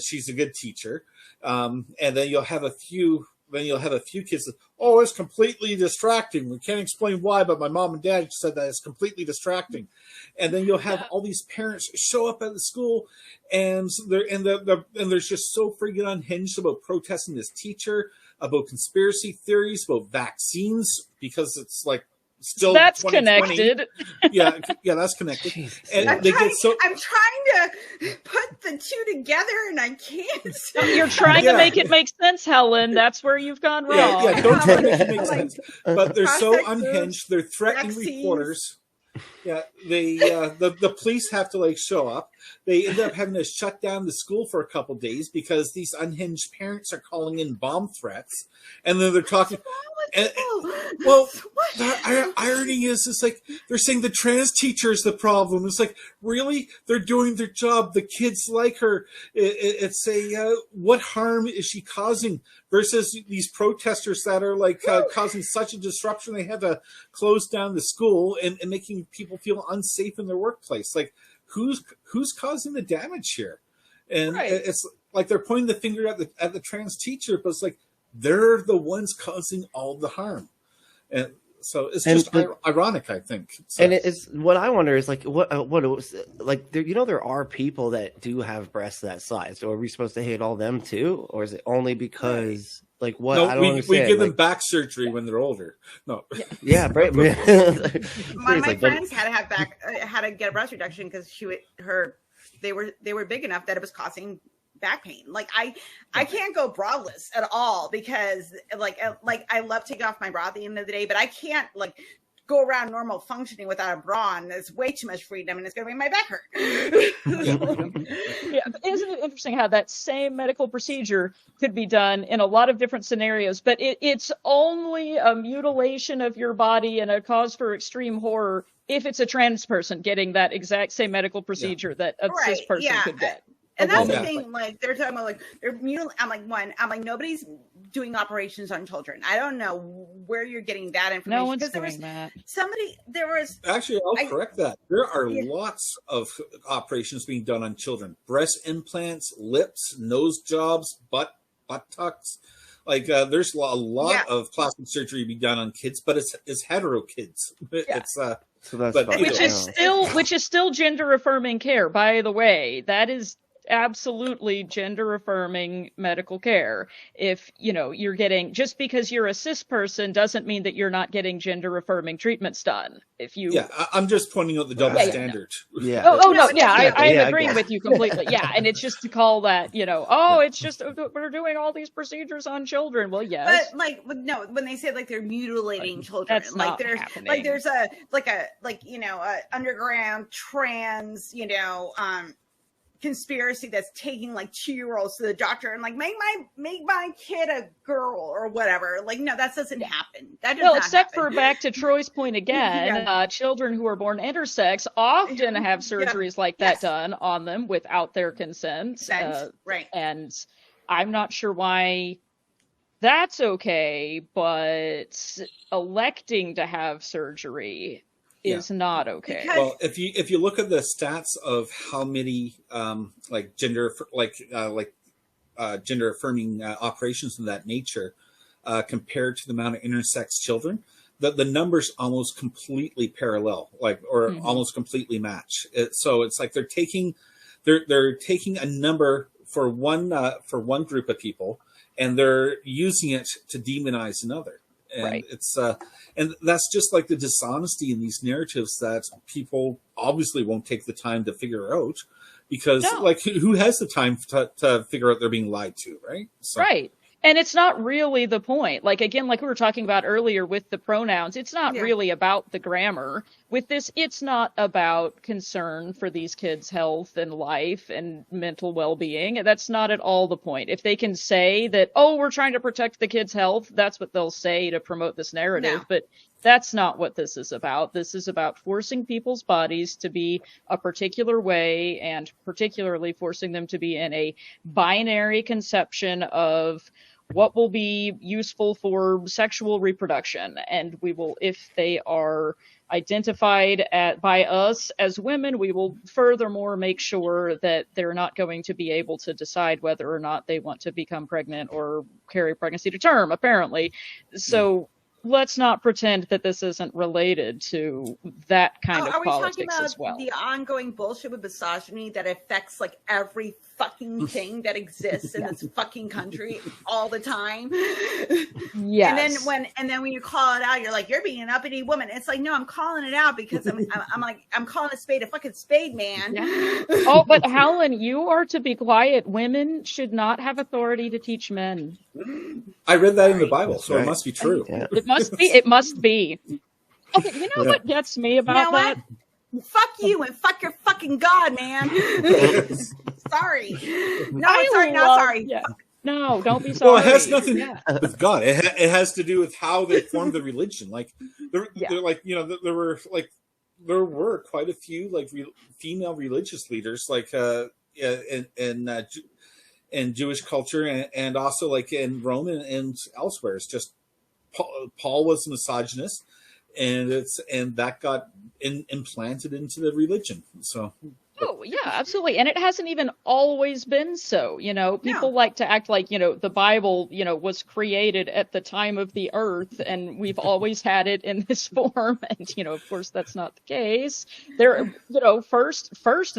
She's a good teacher. And then you'll have a few kids that, oh, it's completely distracting. We can't explain why, but my mom and dad said that it's completely distracting. And then you'll have all these parents show up at the school, and they're just so freaking unhinged about protesting this teacher, about conspiracy theories, about vaccines, because it's like still that's 2020. Connected. Yeah, that's connected. And I'm trying to put the two together, and I can't. You're trying to make it make sense, Helen. That's where you've gone wrong. Yeah, don't try to make it make sense. But they're so unhinged. They're threatening reporters. Yeah, the police have to like show up. They end up having to shut down the school for a couple days because these unhinged parents are calling in bomb threats, and then they're talking. The irony is, it's like they're saying the trans teacher is the problem. It's like, really? They're doing their job. The kids like her. It's what harm is she causing? Versus these protesters that are like causing such a disruption, they had to close down the school and making people feel unsafe in their workplace. Like, who's causing the damage here? And it's like they're pointing the finger at the trans teacher, but it's like they're the ones causing all the harm. And so it's just ironic, I think. So. And it's what I wonder is like what it was like. There are people that do have breasts that size. So are we supposed to hate all them too, or is it only because like what? No, I don't understand. We give them back surgery when they're older. No. Yeah, right. My friends had to get a breast reduction because they were big enough that it was causing back pain. Like I can't go braless at all because like I love taking off my bra at the end of the day, but I can't like go around normal functioning without a bra, and it's way too much freedom, and it's going to make my back hurt. Yeah, isn't it interesting how that same medical procedure could be done in a lot of different scenarios, but it's only a mutilation of your body and a cause for extreme horror if it's a trans person getting that exact same medical procedure that a cis person could get. And that's the thing, like they're talking about like they're mutilating. I'm like nobody's doing operations on children. I don't know where you're getting that information. No one's doing that. Actually, I'll correct that. There are lots of operations being done on children: breast implants, lips, nose jobs, buttocks. Like there's a lot of plastic surgery being done on kids, but it's hetero kids. It's so that's which is still gender affirming care, by the way. That is absolutely gender affirming medical care. If you're getting, just because you're a cis person doesn't mean that you're not getting gender affirming treatments done. If you I'm just pointing out the double standard. Yeah. I'm agreeing with you completely. Yeah, and it's just to call that it's just we're doing all these procedures on children. Well, yes, but when they say like they're mutilating children, that's like not there's happening. like there's a underground trans conspiracy that's taking like 2-year-olds to the doctor and like make my kid a girl or whatever. Like, no, that doesn't happen. That does not except happen. for back to Troy's point again, children who are born intersex often have surgeries like that done on them without their consent. Right. And I'm not sure why that's okay, but electing to have surgery is not okay. Well, if you look at the stats of how many gender affirming operations of that nature compared to the amount of intersex children, the numbers almost completely parallel, almost completely match. So it's like they're taking a number for one group of people, and they're using it to demonize another. And it's and that's just like the dishonesty in these narratives that people obviously won't take the time to figure out, because like who has the time to figure out they're being lied to, right? So. Right. And it's not really the point. Like, again, like we were talking about earlier with the pronouns, it's not really about the grammar. With this, it's not about concern for these kids' health and life and mental well-being. That's not at all the point. If they can say that, we're trying to protect the kids' health, that's what they'll say to promote this narrative. No. But That's not what this is about. This is about forcing people's bodies to be a particular way, and particularly forcing them to be in a binary conception of what will be useful for sexual reproduction. And we will, if they are identified by us as women, we will furthermore make sure that they're not going to be able to decide whether or not they want to become pregnant or carry pregnancy to term, apparently. So let's not pretend that this isn't related to that kind of politics as well. Are we talking about the ongoing bullshit with misogyny that affects like every fucking thing that exists in this fucking country all the time? Yes. And then when you call it out, you're like, you're being an uppity woman. It's like, no, I'm calling it out because I'm calling a spade a fucking spade, man. Yeah. Oh, but Helen, you are to be quiet. Women should not have authority to teach men. I read that in the Bible, so it must be true. Yeah. It must be. It must be. Okay, you know what gets me about that? Fuck you and fuck your fucking God, man. Sorry. No, sorry. Yeah. No, don't be sorry. Well, it has nothing with God. It has to do with how they formed the religion. Like, they're like, you know, there were quite a few like female religious leaders, like in Jewish culture and also like in Rome and elsewhere. It's just Paul was a misogynist, and that got implanted into the religion. So. Oh, yeah, absolutely. And it hasn't even always been so. You know, people like to act like, you know, the Bible, you know, was created at the time of the earth and we've always had it in this form. And, you know, of course, that's not the case. There, you know, first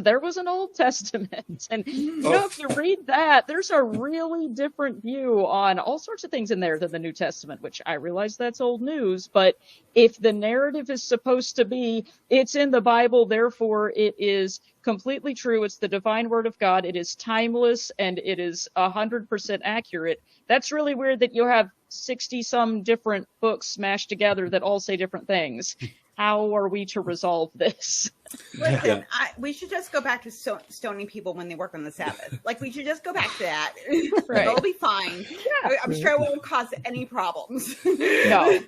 there was an Old Testament. And, you know, if you read that, there's a really different view on all sorts of things in there than the New Testament, which I realize that's old news. But if the narrative is supposed to be, it's in the Bible, therefore it is completely true. It's the divine word of God. It is timeless and it is 100% accurate. That's really weird that you have 60 some different books smashed together that all say different things. How are we to resolve this? Listen, we should just go back to stoning people when they work on the Sabbath. Like, we should just go back to that. Right. It'll be fine. Yeah. I'm sure it won't cause any problems. No.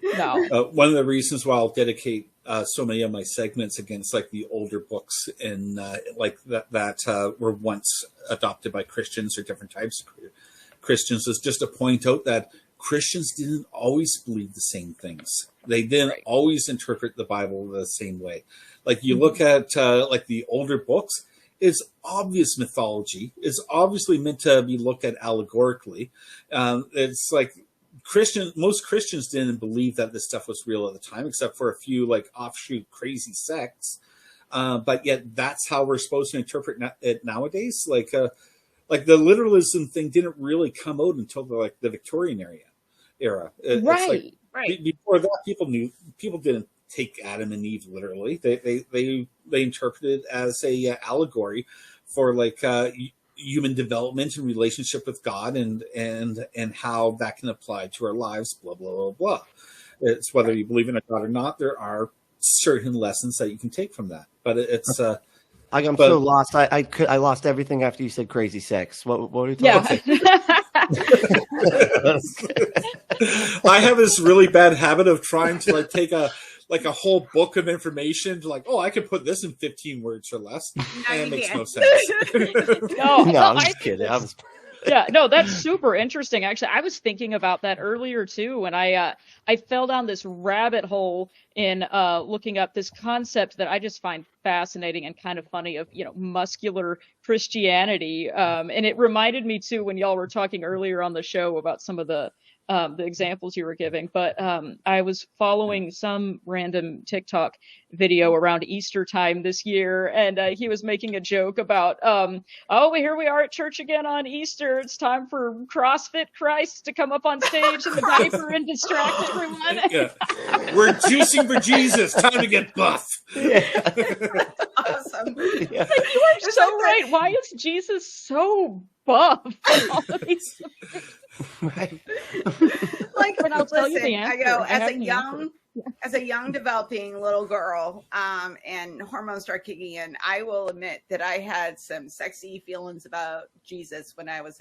One of the reasons why I'll dedicate so many of my segments against like the older books and like that were once adopted by Christians or different types of Christians is just to point out that Christians didn't always believe the same things. They didn't always interpret the Bible the same way. Like you look at like the older books, it's obvious mythology. It's obviously meant to be looked at allegorically. It's like most Christians didn't believe that this stuff was real at the time, except for a few like offshoot crazy sects. But yet that's how we're supposed to interpret it nowadays. Like the literalism thing didn't really come out until the Victorian era. Right. Before that, people didn't take Adam and Eve literally. They interpreted it as a allegory for like human development and relationship with God and how that can apply to our lives. Blah blah blah blah. It's whether you believe in a God or not. There are certain lessons that you can take from that, but it's. I'm so lost. I lost everything after you said crazy sex. What are you talking about? I have this really bad habit of trying to like take a whole book of information to like, I could put this in 15 words or less. And it makes no sense. No, I'm just kidding. Yeah, no, that's super interesting. Actually, I was thinking about that earlier too, when I fell down this rabbit hole in looking up this concept that I just find fascinating and kind of funny of, you know, muscular Christianity. And it reminded me too when y'all were talking earlier on the show about some of the examples you were giving. But I was following some random TikTok video around Easter time this year, and he was making a joke about, here we are at church again on Easter. It's time for CrossFit Christ to come up on stage in the diaper and distract everyone. Yeah. We're juicing for Jesus. Time to get buff. Yeah. Awesome. Yeah. Like, you are so right. Why is Jesus so buff? All of these Right. Like, but I'll tell you the answer. I go as a young developing little girl, and hormones start kicking in. I will admit that I had some sexy feelings about Jesus when I was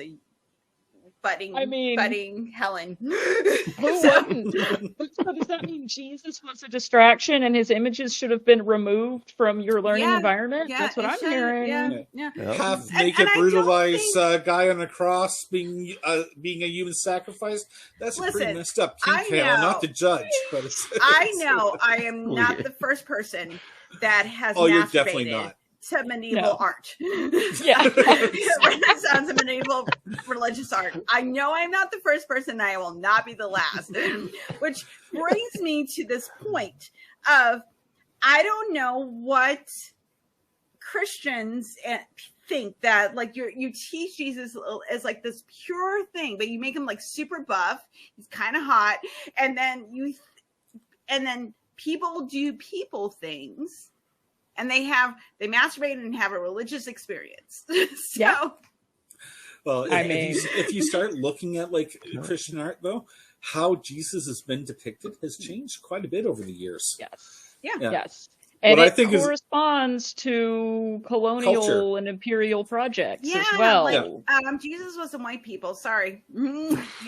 budding Helen. Who wouldn't? So does that mean Jesus was a distraction and his images should have been removed from your learning environment? That's what I'm hearing. Half naked, brutalized guy on a cross being a human sacrifice. That's a pretty messed up detail. Not to judge, but I know I am not the first person that has you're definitely not. To medieval art. Yeah. Renaissance and medieval religious art. I know I'm not the first person. I will not be the last. Which brings me to this point of, I don't know what Christians think that like you teach Jesus as like this pure thing, but you make him like super buff. He's kind of hot. And then people do people things. And they masturbate and have a religious experience. Well, if you start looking at like Christian art, though, how Jesus has been depicted has changed quite a bit over the years. Yes. Yeah. Yes. And what it I think corresponds to colonial culture and imperial projects as well. Like, Jesus was some white people. Sorry.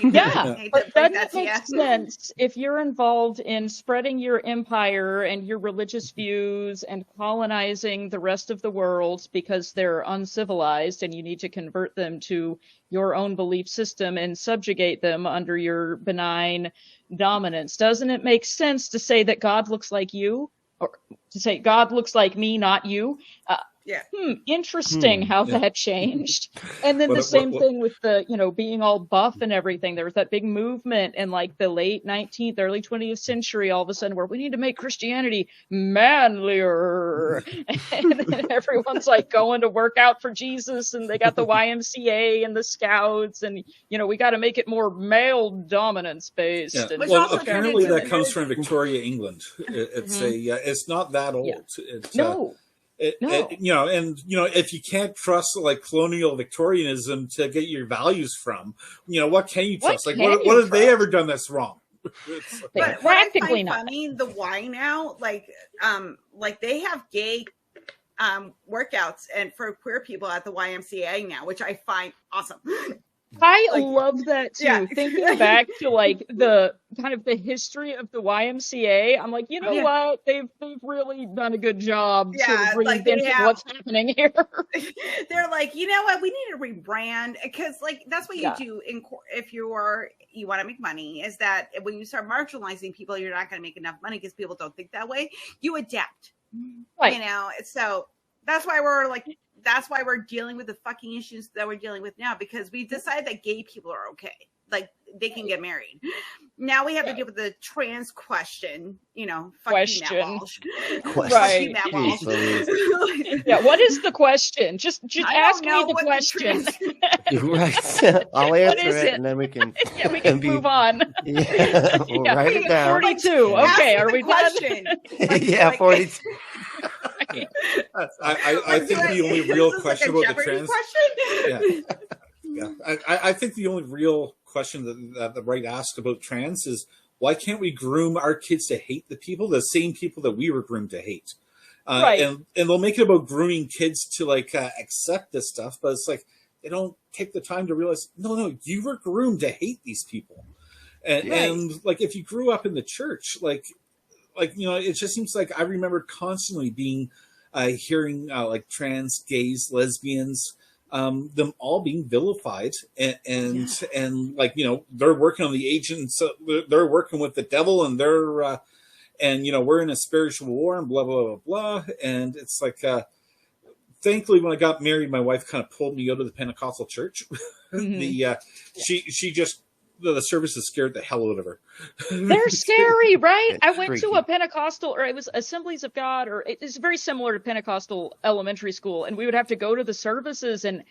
Yeah, but doesn't it make sense if you're involved in spreading your empire and your religious views and colonizing the rest of the world because they're uncivilized and you need to convert them to your own belief system and subjugate them under your benign dominance? Doesn't it make sense to say that God looks like you? Or to say God looks like me, not you. Interesting how that changed. And then the same thing with the, being all buff and everything. There was that big movement in like the late 19th, early 20th century, all of a sudden, where we need to make Christianity manlier. And then everyone's like going to work out for Jesus, and they got the YMCA and the Scouts, and, we got to make it more male dominance based. Yeah. And Well, apparently that comes from Victoria, England. It's not that old. No. If you can't trust like colonial Victorianism to get your values from, what can you trust? What have they ever done that's wrong? But practically not. Funny, the Y now, like they have gay workouts and for queer people at the YMCA now, which I find awesome. I love that too. Yeah. Thinking back to like the kind of the history of the YMCA, I'm like, what? They've really done a good job sort of reinventing what's happening here. They're like, you know what? We need to rebrand, because like that's what you do if you want to make money, is that when you start marginalizing people, you're not going to make enough money because people don't think that way. You adapt, right? So that's why we're dealing with the fucking issues that we're dealing with now, because we decided that gay people are okay. Like, they can get married. Now we have to deal with the trans question, question. Matt Walsh. Right. Matt Walsh. Yeah, what is the question? Just ask me the question. Right. I'll answer it, and then we can move on. Yeah, we'll write it down. 42. Okay, are we done? Yeah, 42. I think the only real question about the trans question. I think the only real question that the right asked about trans is, why can't we groom our kids to hate the same people that we were groomed to hate? Right. And they'll make it about grooming kids to like accept this stuff, but it's like they don't take the time to realize, no, you were groomed to hate these people. And like, if you grew up in the church, like it just seems like I remember constantly being hearing like trans, gays, lesbians, them all being vilified and like, they're working on the agents, they're working with the devil, and they're we're in a spiritual war and blah blah blah blah. And it's like thankfully when I got married, my wife kind of pulled me out of the Pentecostal church. She just, the services scared the hell out of her. They're scary, right? I went to a Pentecostal, or it was Assemblies of God, or it's very similar to Pentecostal elementary school, and we would have to go to the services, and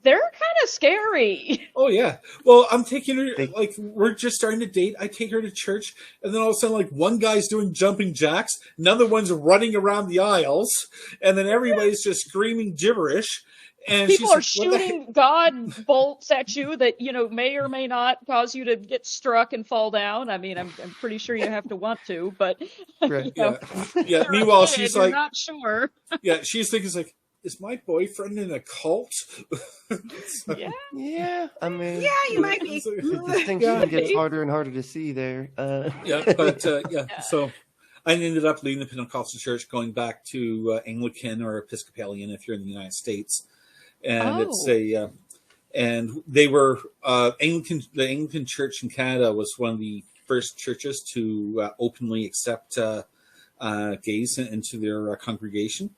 they're kind of scary. Oh yeah. Well, I'm taking her, like, we're just starting to date. I take her to church, and then all of a sudden, like, one guy's doing jumping jacks, another one's running around the aisles, and then everybody's just screaming gibberish. And people are shooting God bolts at you that, may or may not cause you to get struck and fall down. I mean, I'm pretty sure you have to want to, but right. Yeah. Meanwhile, she's like, not sure. Yeah, she's thinking, like, is my boyfriend in a cult? Yeah. I mean, Yeah, you might be. the distinction gets harder and harder to see there. So I ended up leaving the Pentecostal church, going back to Anglican or Episcopalian if you're in the United States, and and they were Anglican. The Anglican Church in Canada was one of the first churches to openly accept gays into their congregation.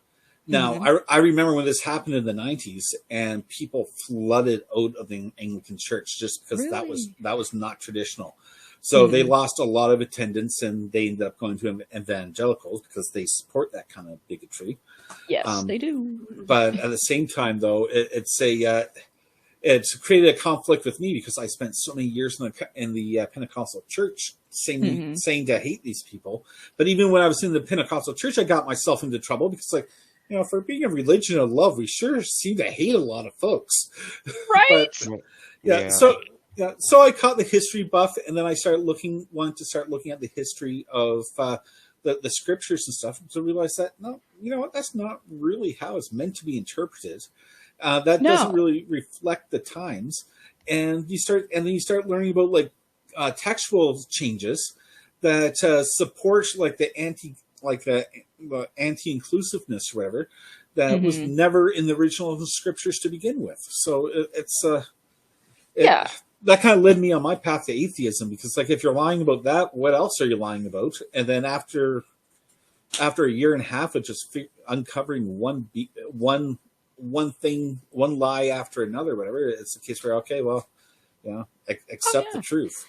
Now, I remember when this happened in the 90s, and people flooded out of the Anglican Church just because that was not traditional. So they lost a lot of attendance, and they ended up going to evangelicals because they support that kind of bigotry. Yes, they do. But at the same time, though, it's created a conflict with me because I spent so many years in the Pentecostal church saying to hate these people. But even when I was in the Pentecostal church, I got myself into trouble because, like, you know, for being a religion of love, we sure seem to hate a lot of folks. Right? So I caught the history buff, and then I wanted to start looking at the history of the scriptures and stuff to realize that, no, you know what, that's not really how it's meant to be interpreted. That doesn't really reflect the times. And then you start learning about like textual changes that support like the anti-inclusiveness or whatever that was never in the original scriptures to begin with. So that kind of led me on my path to atheism, because like if you're lying about that, what else are you lying about? And then after a year and a half of just uncovering one thing, one lie after another, whatever, it's a case where, okay, well, you know, accept the truth.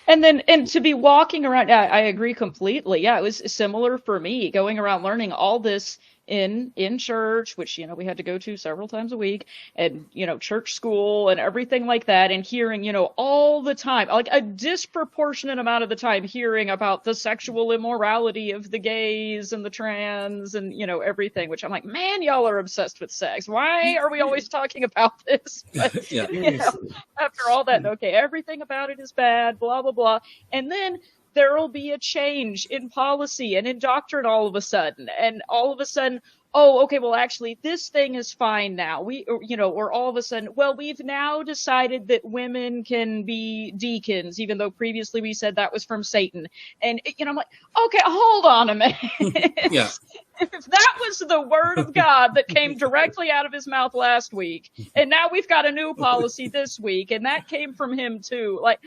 And to be walking around, I agree completely. Yeah, it was similar for me, going around learning all this in church, which, you know, we had to go to several times a week, and, you know, church school and everything like that, and hearing, you know, all the time, like a disproportionate amount of the time, hearing about the sexual immorality of the gays and the trans and, you know, everything, which I'm like, man, y'all are obsessed with sex. Why are we always talking about this? But, you know, after all that, okay, everything about it is bad, blah, blah, blah. And then there will be a change in policy and in doctrine all of a sudden. And all of a sudden, oh, okay, well, actually, this thing is fine now. Or all of a sudden, well, we've now decided that women can be deacons, even though previously we said that was from Satan. And, you know, I'm like, okay, hold on a minute. If that was the word of God that came directly out of his mouth last week, and now we've got a new policy this week, and that came from him too, like,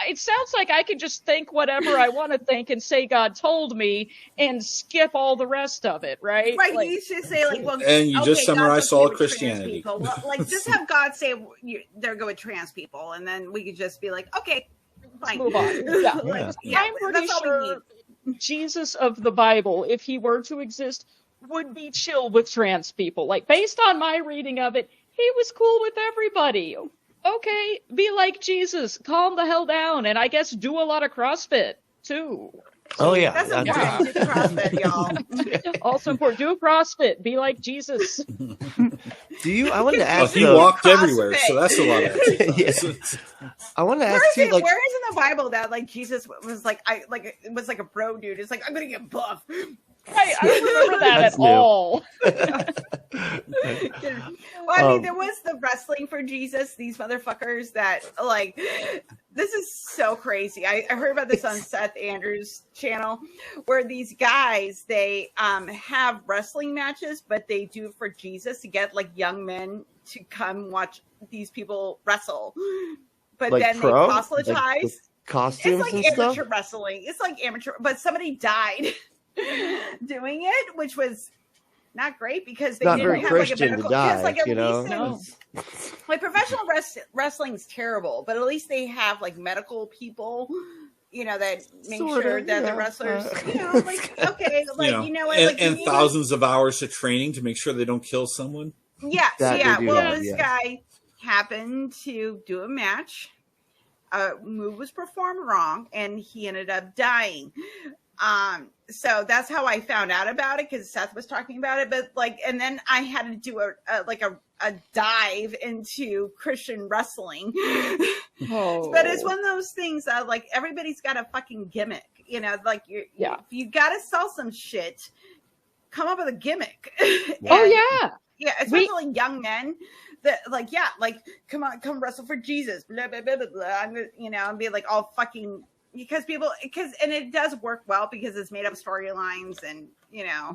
it sounds like I can just think whatever I want to think and say God told me and skip all the rest of it, right? Right. Like, you should say, like, well, and you just summarized all of Christianity. Well, like, just have God say they're good with trans people, and then we could just be like, okay, fine. Move on. I'm pretty sure Jesus of the Bible, if he were to exist, would be chill with trans people. Like, based on my reading of it, he was cool with everybody. Okay, be like Jesus, calm the hell down, and I guess do a lot of CrossFit too. Oh yeah, that's important. Do CrossFit, y'all. Also important, do CrossFit, be like Jesus. I wanted to ask. Well, he walked everywhere, so that's a lot of exercise. I want to ask where is you, like, where is in the Bible that like Jesus was like it was like a bro dude? It's like, I'm gonna get buff. I don't remember that at all. Well, I mean, there was the wrestling for Jesus. These motherfuckers that, like, this is so crazy. I heard about this on Seth Andrews' channel, where these guys, they have wrestling matches, but they do it for Jesus to get like young men to come watch these people wrestle. But like then pro? They proselytize. Like costumes it's like and amateur stuff? wrestling. It's like amateur, but somebody died doing it, which was not great because they didn't have Christian like a medical. to die, Like, you know? No. Like professional wrestling's terrible, but at least they have like medical people, you know, that make sure that the wrestlers, you know, like, okay, like, you know what, like, and thousands of hours of training to make sure they don't kill someone. Yes, yeah. Well, this guy happened to do a match. Move was performed wrong, and he ended up dying. So that's how I found out about it, because Seth was talking about it. But like, and then I had to do a dive into Christian wrestling. Oh. But it's one of those things that like everybody's got a fucking gimmick, you know, like you got to sell some shit. Come up with a gimmick. Oh yeah. especially young men that like, come on, come wrestle for Jesus, blah, blah, blah, blah, blah. I'm gonna, and be like all fucking, because and it does work well because it's made up storylines and, Yeah,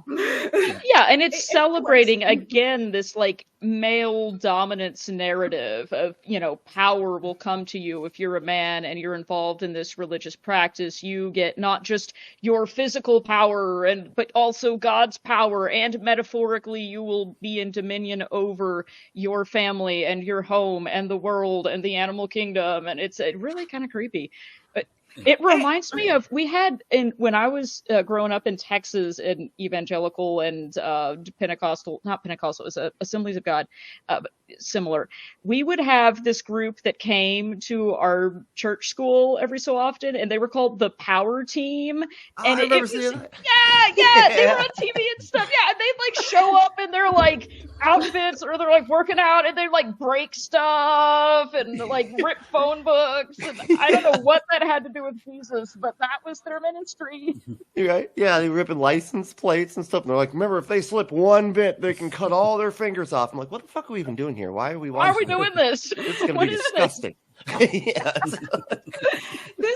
and it's celebrating again this like male dominance narrative of, power will come to you if you're a man and you're involved in this religious practice. You get not just your physical power but also God's power, and metaphorically you will be in dominion over your family and your home and the world and the animal kingdom, and it's really kind of creepy. But it reminds me of, when I was growing up in Texas in evangelical and Pentecostal, not Pentecostal, it was Assemblies of God, but similar. We would have this group that came to our church school every so often, and they were called the Power Team. And I remember seeing that. Yeah, they were on TV and stuff. Yeah, and they'd like show up in their like outfits, or they're like working out, and they'd like break stuff and like rip phone books. And I don't know what that had to do with Jesus, but that was their ministry. Right? Yeah, they were ripping license plates and stuff. And they're like, remember, if they slip one bit, they can cut all their fingers off. I'm like, what the fuck are we even doing here? Why are we doing this? It's going to be disgusting. This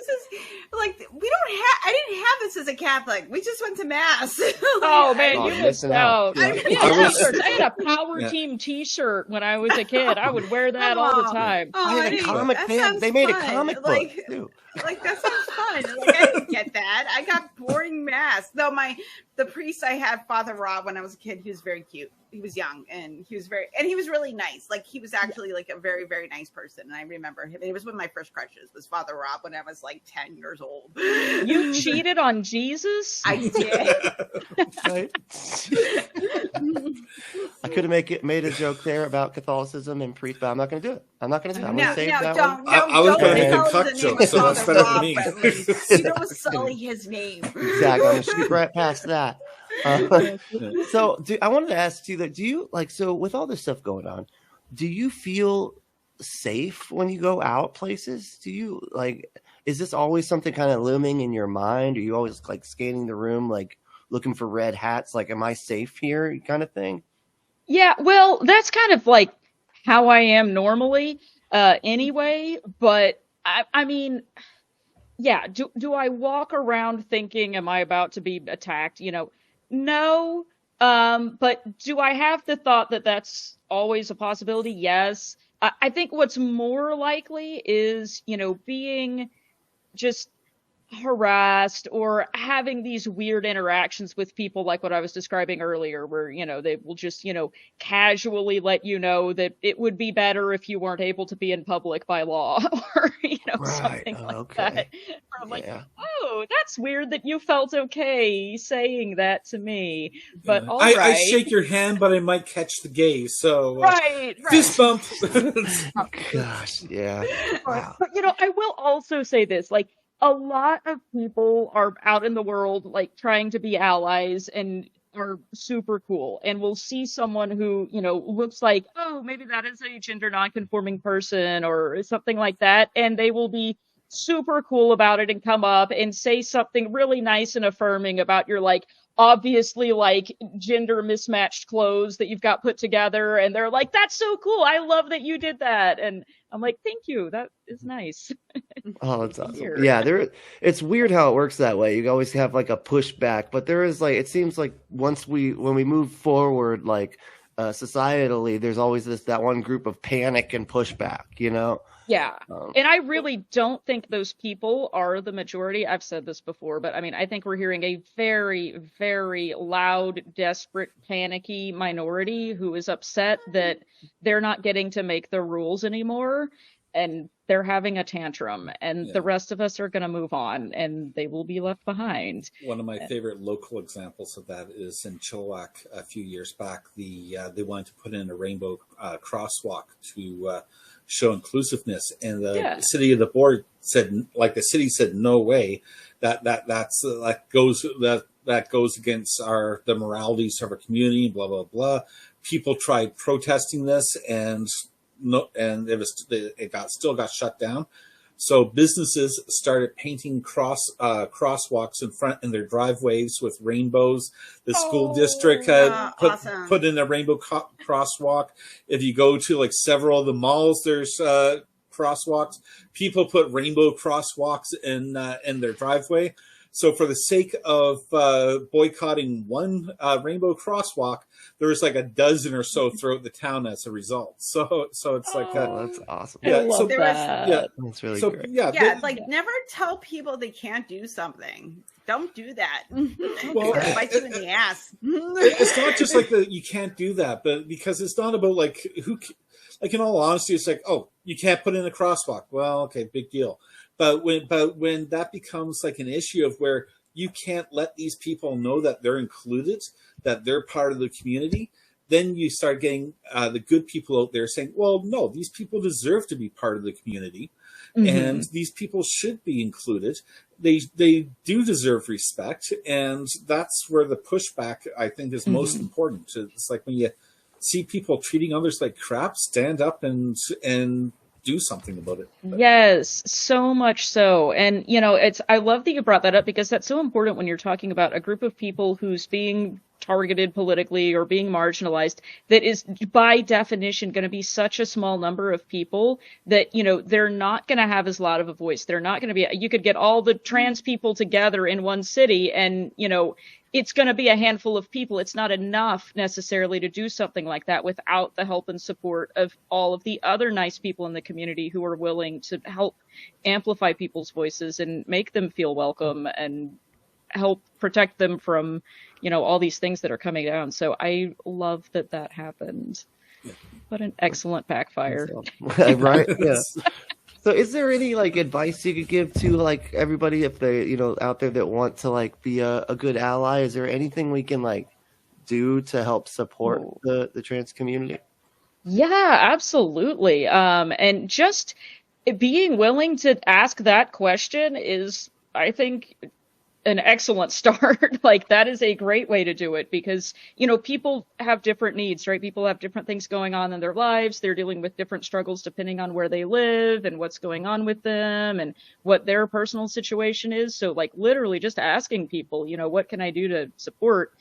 is like, I didn't have this as a Catholic. We just went to mass. Oh man, you missed out. Yeah. I had a Power Team T-shirt when I was a kid. I would wear that all the time. I had a comic. They made a comic book too. Like, that sounds fun. Like, I didn't get that. I got boring mass. Though the priest I had, Father Rob, when I was a kid, he was very cute. He was young and he was really nice. Like, he was actually like a very, very nice person. And I remember him. It was one of my first crushes, was Father Rob, when I was like 10 years old. You cheated on Jesus? I did. Right? I could have made a joke there about Catholicism and priest, but I'm not going to do it. I'm going to save that one. I was going to make a cuck joke, so that's better for me. You don't sully his name. Exactly. I'm going to shoot right past that. So I wanted to ask you that, do you so with all this stuff going on, do you feel safe when you go out places? Do you is this always something kind of looming in your mind? Are you always like scanning the room, like looking for red hats? Like, am I safe here kind of thing? Yeah, well, that's kind of like how I am normally anyway. But I mean, yeah, do I walk around thinking, am I about to be attacked? No. But do I have the thought that that's always a possibility? Yes. I think what's more likely is, being just harassed or having these weird interactions with people like what I was describing earlier, where, they will just, casually let you know that it would be better if you weren't able to be in public by law or, something like that. I'm like, oh, that's weird that you felt okay saying that to me. But all right. I shake your hand, but I might catch the gaze. So right. Fist bump. Oh, gosh, yeah. Wow. But I will also say this, like, a lot of people are out in the world, like, trying to be allies and are super cool, and will see someone who, looks like, oh, maybe that is a gender nonconforming person or something like that, and they will be super cool about it and come up and say something really nice and affirming about your, like, obviously, like, gender mismatched clothes that you've got put together, and they're like, that's so cool, I love that you did that. And I'm like, thank you, that is nice. Oh, that's awesome. Weird. Yeah, it's weird how it works that way. You always have like a pushback, but there is, like, it seems like when we move forward, like, societally, there's always that one group of panic and pushback, Yeah. And I really don't think those people are the majority. I've said this before, but I mean, I think we're hearing a very, very loud, desperate, panicky minority who is upset that they're not getting to make the rules anymore, and they're having a tantrum, and the rest of us are going to move on, and they will be left behind. One of my favorite local examples of that is in Chilliwack a few years back. They wanted to put in a rainbow crosswalk to show inclusiveness, and the city of the board said, the city said, no way, that goes against the moralities of our community, blah blah blah. People tried protesting this, and it still got shut down. So businesses started painting crosswalks in their driveways with rainbows. The school district put in a rainbow crosswalk. If you go to like several of the malls, there's crosswalks. People put rainbow crosswalks in their driveway. So for the sake of boycotting one rainbow crosswalk, there was like a dozen or so throughout the town as a result. So it's like that's awesome. I love that. That's really great. Like never tell people they can't do something. Don't do that. Well, it's gonna bite you in the ass. It's not just like you can't do that, but because it's not about like like in all honesty, it's like, oh, you can't put in a crosswalk. Well, okay, big deal. But when that becomes like an issue of where you can't let these people know that they're included, that they're part of the community, then you start getting the good people out there saying, well, no, these people deserve to be part of the community, and these people should be included. They do deserve respect, and that's where the pushback, I think, is most important. It's like when you see people treating others like crap, stand up and do something about it. Yes, so much so. And, I love that you brought that up because that's so important when you're talking about a group of people who's being targeted politically or being marginalized, that is by definition going to be such a small number of people that, they're not going to have as loud of a voice. They're not going to be, you could get all the trans people together in one city and, it's going to be a handful of people. It's not enough necessarily to do something like that without the help and support of all of the other nice people in the community who are willing to help amplify people's voices and make them feel welcome and help protect them from, all these things that are coming down. So I love that happened. What an excellent backfire. Right? Yeah. So is there any advice you could give to everybody if they, out there that want to be a good ally? Is there anything we can do to help support the trans community? Yeah, absolutely. And just being willing to ask that question is, I think, an excellent start. That is a great way to do it because, people have different needs, right? People have different things going on in their lives. They're dealing with different struggles depending on where they live and what's going on with them and what their personal situation is. So literally just asking people, what can I do to support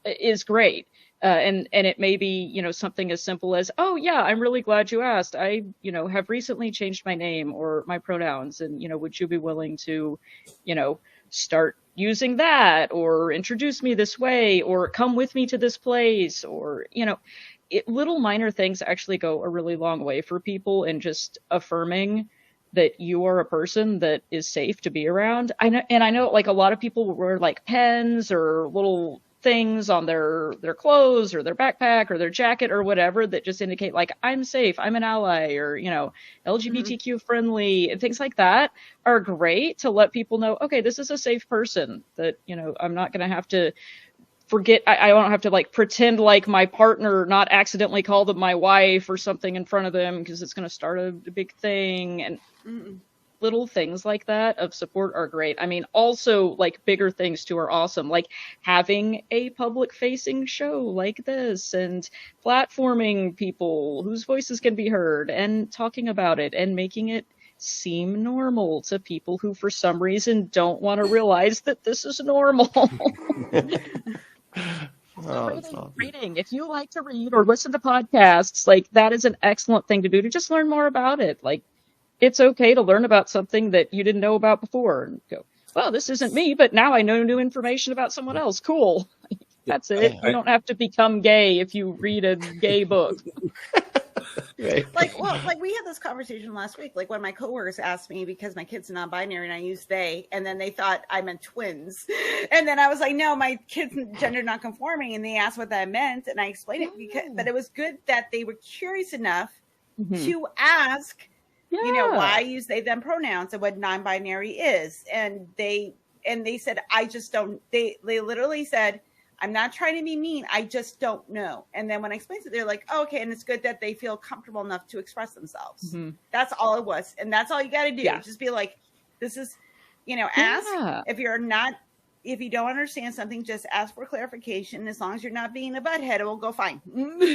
is great. And it may be, something as simple as, oh yeah, I'm really glad you asked. I, have recently changed my name or my pronouns and, would you be willing to, start using that or introduce me this way or come with me to this place or, little minor things actually go a really long way for people in just affirming that you are a person that is safe to be around. I know a lot of people wear pens or little things on their clothes or their backpack or their jacket or whatever that just indicate I'm safe, I'm an ally, or LGBTQ friendly and things like that are great to let people know, okay, this is a safe person that I'm not going to have to forget. I don't have to pretend like my partner not accidentally called them my wife or something in front of them because it's going to start a big thing. And little things like that of support are great. I mean, also bigger things too are awesome, having a public facing show like this and platforming people whose voices can be heard and talking about it and making it seem normal to people who for some reason don't want to realize that this is normal. Reading. If you like to read or listen to podcasts, that is an excellent thing to do to just learn more about it. It's okay to learn about something that you didn't know about before and go, well, this isn't me, but now I know new information about someone else. Cool. That's it. You don't have to become gay if you read a gay book. Right. We had this conversation last week. One of my coworkers asked me because my kid's non-binary and I use they, and then they thought I meant twins. And then I was like, no, my kid's gender non-conforming. And they asked what that meant. And I explained it but it was good that they were curious enough to ask, why I use they, them pronouns and what non-binary is. And they said, I just don't, they literally said, I'm not trying to be mean. I just don't know. And then when I explained it, they're like, oh, okay. And it's good that they feel comfortable enough to express themselves. That's all it was. And that's all you got to do. Just be like, this is, ask if you're not if you don't understand something, just ask for clarification. As long as you're not being a butthead, it will go fine.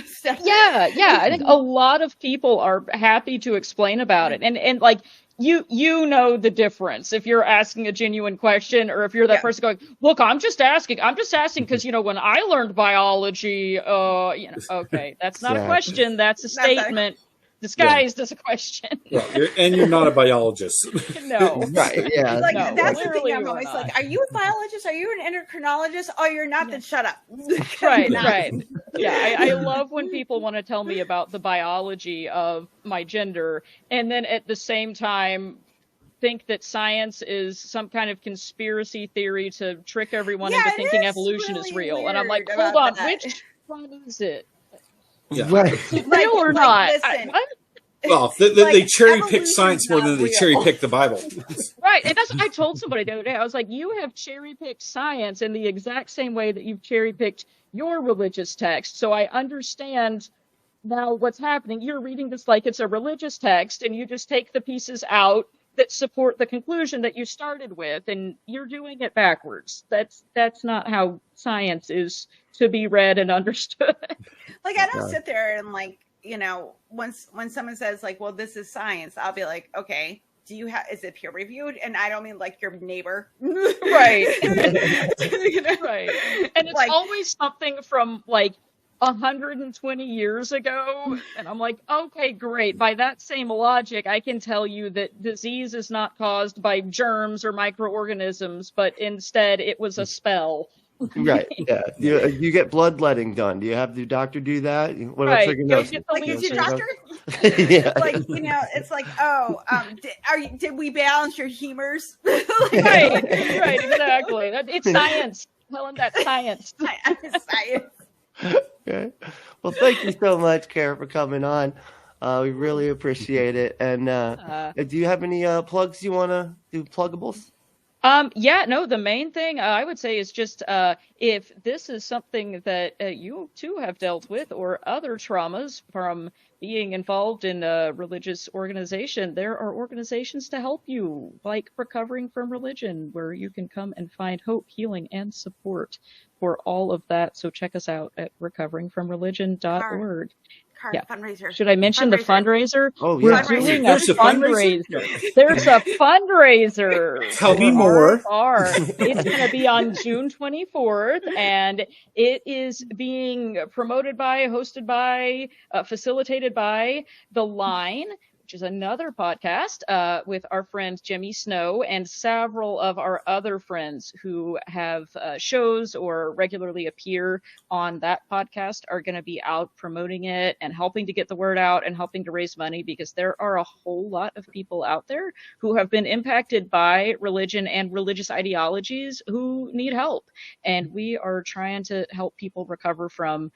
So. Yeah. I think a lot of people are happy to explain about it. And like, you know the difference if you're asking a genuine question or if you're that person going, look, I'm just asking because, when I learned biology, okay, that's not a question. That's a statement disguised as a question. You're not a biologist. No. Right. Yeah. Like, no, that's the thing. I'm you're always not. like, are you a biologist? Are you an endocrinologist? Oh, you're not, then shut up. Right. Yeah, I love when people want to tell me about the biology of my gender and then at the same time think that science is some kind of conspiracy theory to trick everyone into thinking evolution is real. And I'm like, hold on, which one is it? Yeah. Right. Is it real or not? Listen, Well, they cherry pick science more than they cherry pick the Bible. Right. And that's what I told somebody the other day. I was like, you have cherry picked science in the exact same way that you've cherry picked your religious text. So I understand now what's happening. You're reading this like it's a religious text and you just take the pieces out that support the conclusion that you started with, and you're doing it backwards. That's not how science is to be read and understood. Like, I don't sit there and like, when someone says like, well, this is science, I'll be like, okay, is it peer reviewed? And I don't mean like your neighbor. Right. Right. And it's like, always something from like 120 years ago. And I'm like, okay, great. By that same logic, I can tell you that disease is not caused by germs or microorganisms, but instead it was a spell. Right. Yeah. You get bloodletting done. Do you have your doctor do that? What right. Like, is your doctor? Yeah. Like, it's like, oh, did we balance your humors? Right. Exactly. It's science. Helen, that's science. Science. Okay. Well, thank you so much, Kara, for coming on. We really appreciate it. And do you have any plugs you want to do? Pluggables? The main thing I would say is just if this is something that you too have dealt with or other traumas from being involved in a religious organization, there are organizations to help you, like Recovering from Religion, where you can come and find hope, healing, and support for all of that. So check us out at recoveringfromreligion.org. Fundraiser. Should I mention the fundraiser? Oh, We're yeah. doing a There's a fundraiser. fundraiser? There's a fundraiser. Tell me more. It's going to be on June 24th, and it is being promoted by, hosted by, facilitated by The Line, which is another podcast with our friend Jimmy Snow and several of our other friends who have shows or regularly appear on that podcast are going to be out promoting it and helping to get the word out and helping to raise money, because there are a whole lot of people out there who have been impacted by religion and religious ideologies who need help. And we are trying to help people recover from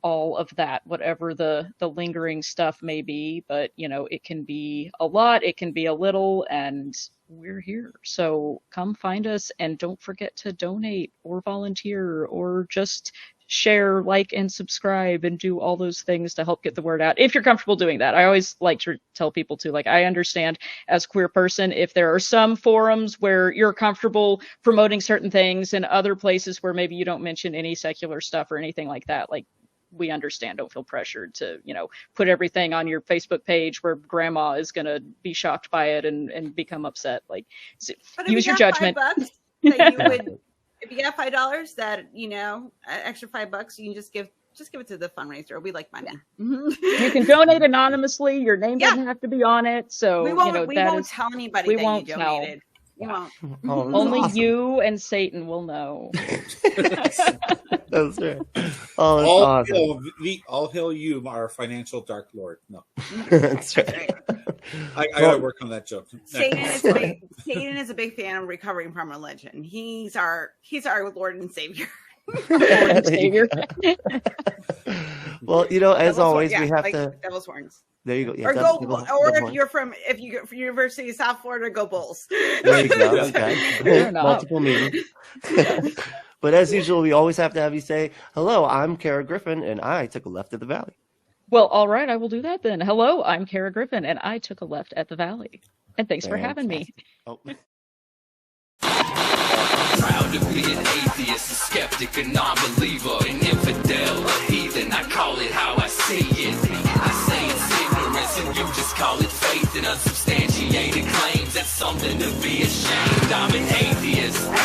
all of that, whatever the lingering stuff may be. But, it can be a lot, it can be a little, and we're here. So come find us, and don't forget to donate or volunteer or just share, like, and subscribe and do all those things to help get the word out if you're comfortable doing that. I always like to tell people too, like, I understand as a queer person if there are some forums where you're comfortable promoting certain things and other places where maybe you don't mention any secular stuff or anything like that. Like, we understand. Don't feel pressured to, put everything on your Facebook page where grandma is going to be shocked by it and become upset. Like, use your judgment. $5 that you would, if you got $5, that, extra $5, you can just give it to the fundraiser. We like money. You can donate anonymously. Your name doesn't have to be on it. So we won't tell anybody that you donated. You won't. Only awesome. You and Satan will know. That's right. Oh, that's awesome. All hail you, our financial dark lord. No. That's right. I gotta work on that joke. Satan is a big fan of Recovering from Religion. He's our Lord and Savior. Lord and Savior. Well, as always, we have to. Devil's horns. There you go. Yeah, or if you're from University of South Florida, go Bulls. There you go. Okay. Multiple meanings. But as usual, we always have to have you say, hello, I'm Kara Griffin, and I took a left at the Valley. Well, all right, I will do that then. Hello, I'm Kara Griffin, and I took a left at the Valley. And thanks for having me. Oh. proud to be an atheist, a skeptic, a non-believer, an infidel, a heathen. I call it how I see it. I say it's ignorance and you just call it faith in unsubstantiated claims. That's something to be ashamed. I'm an atheist.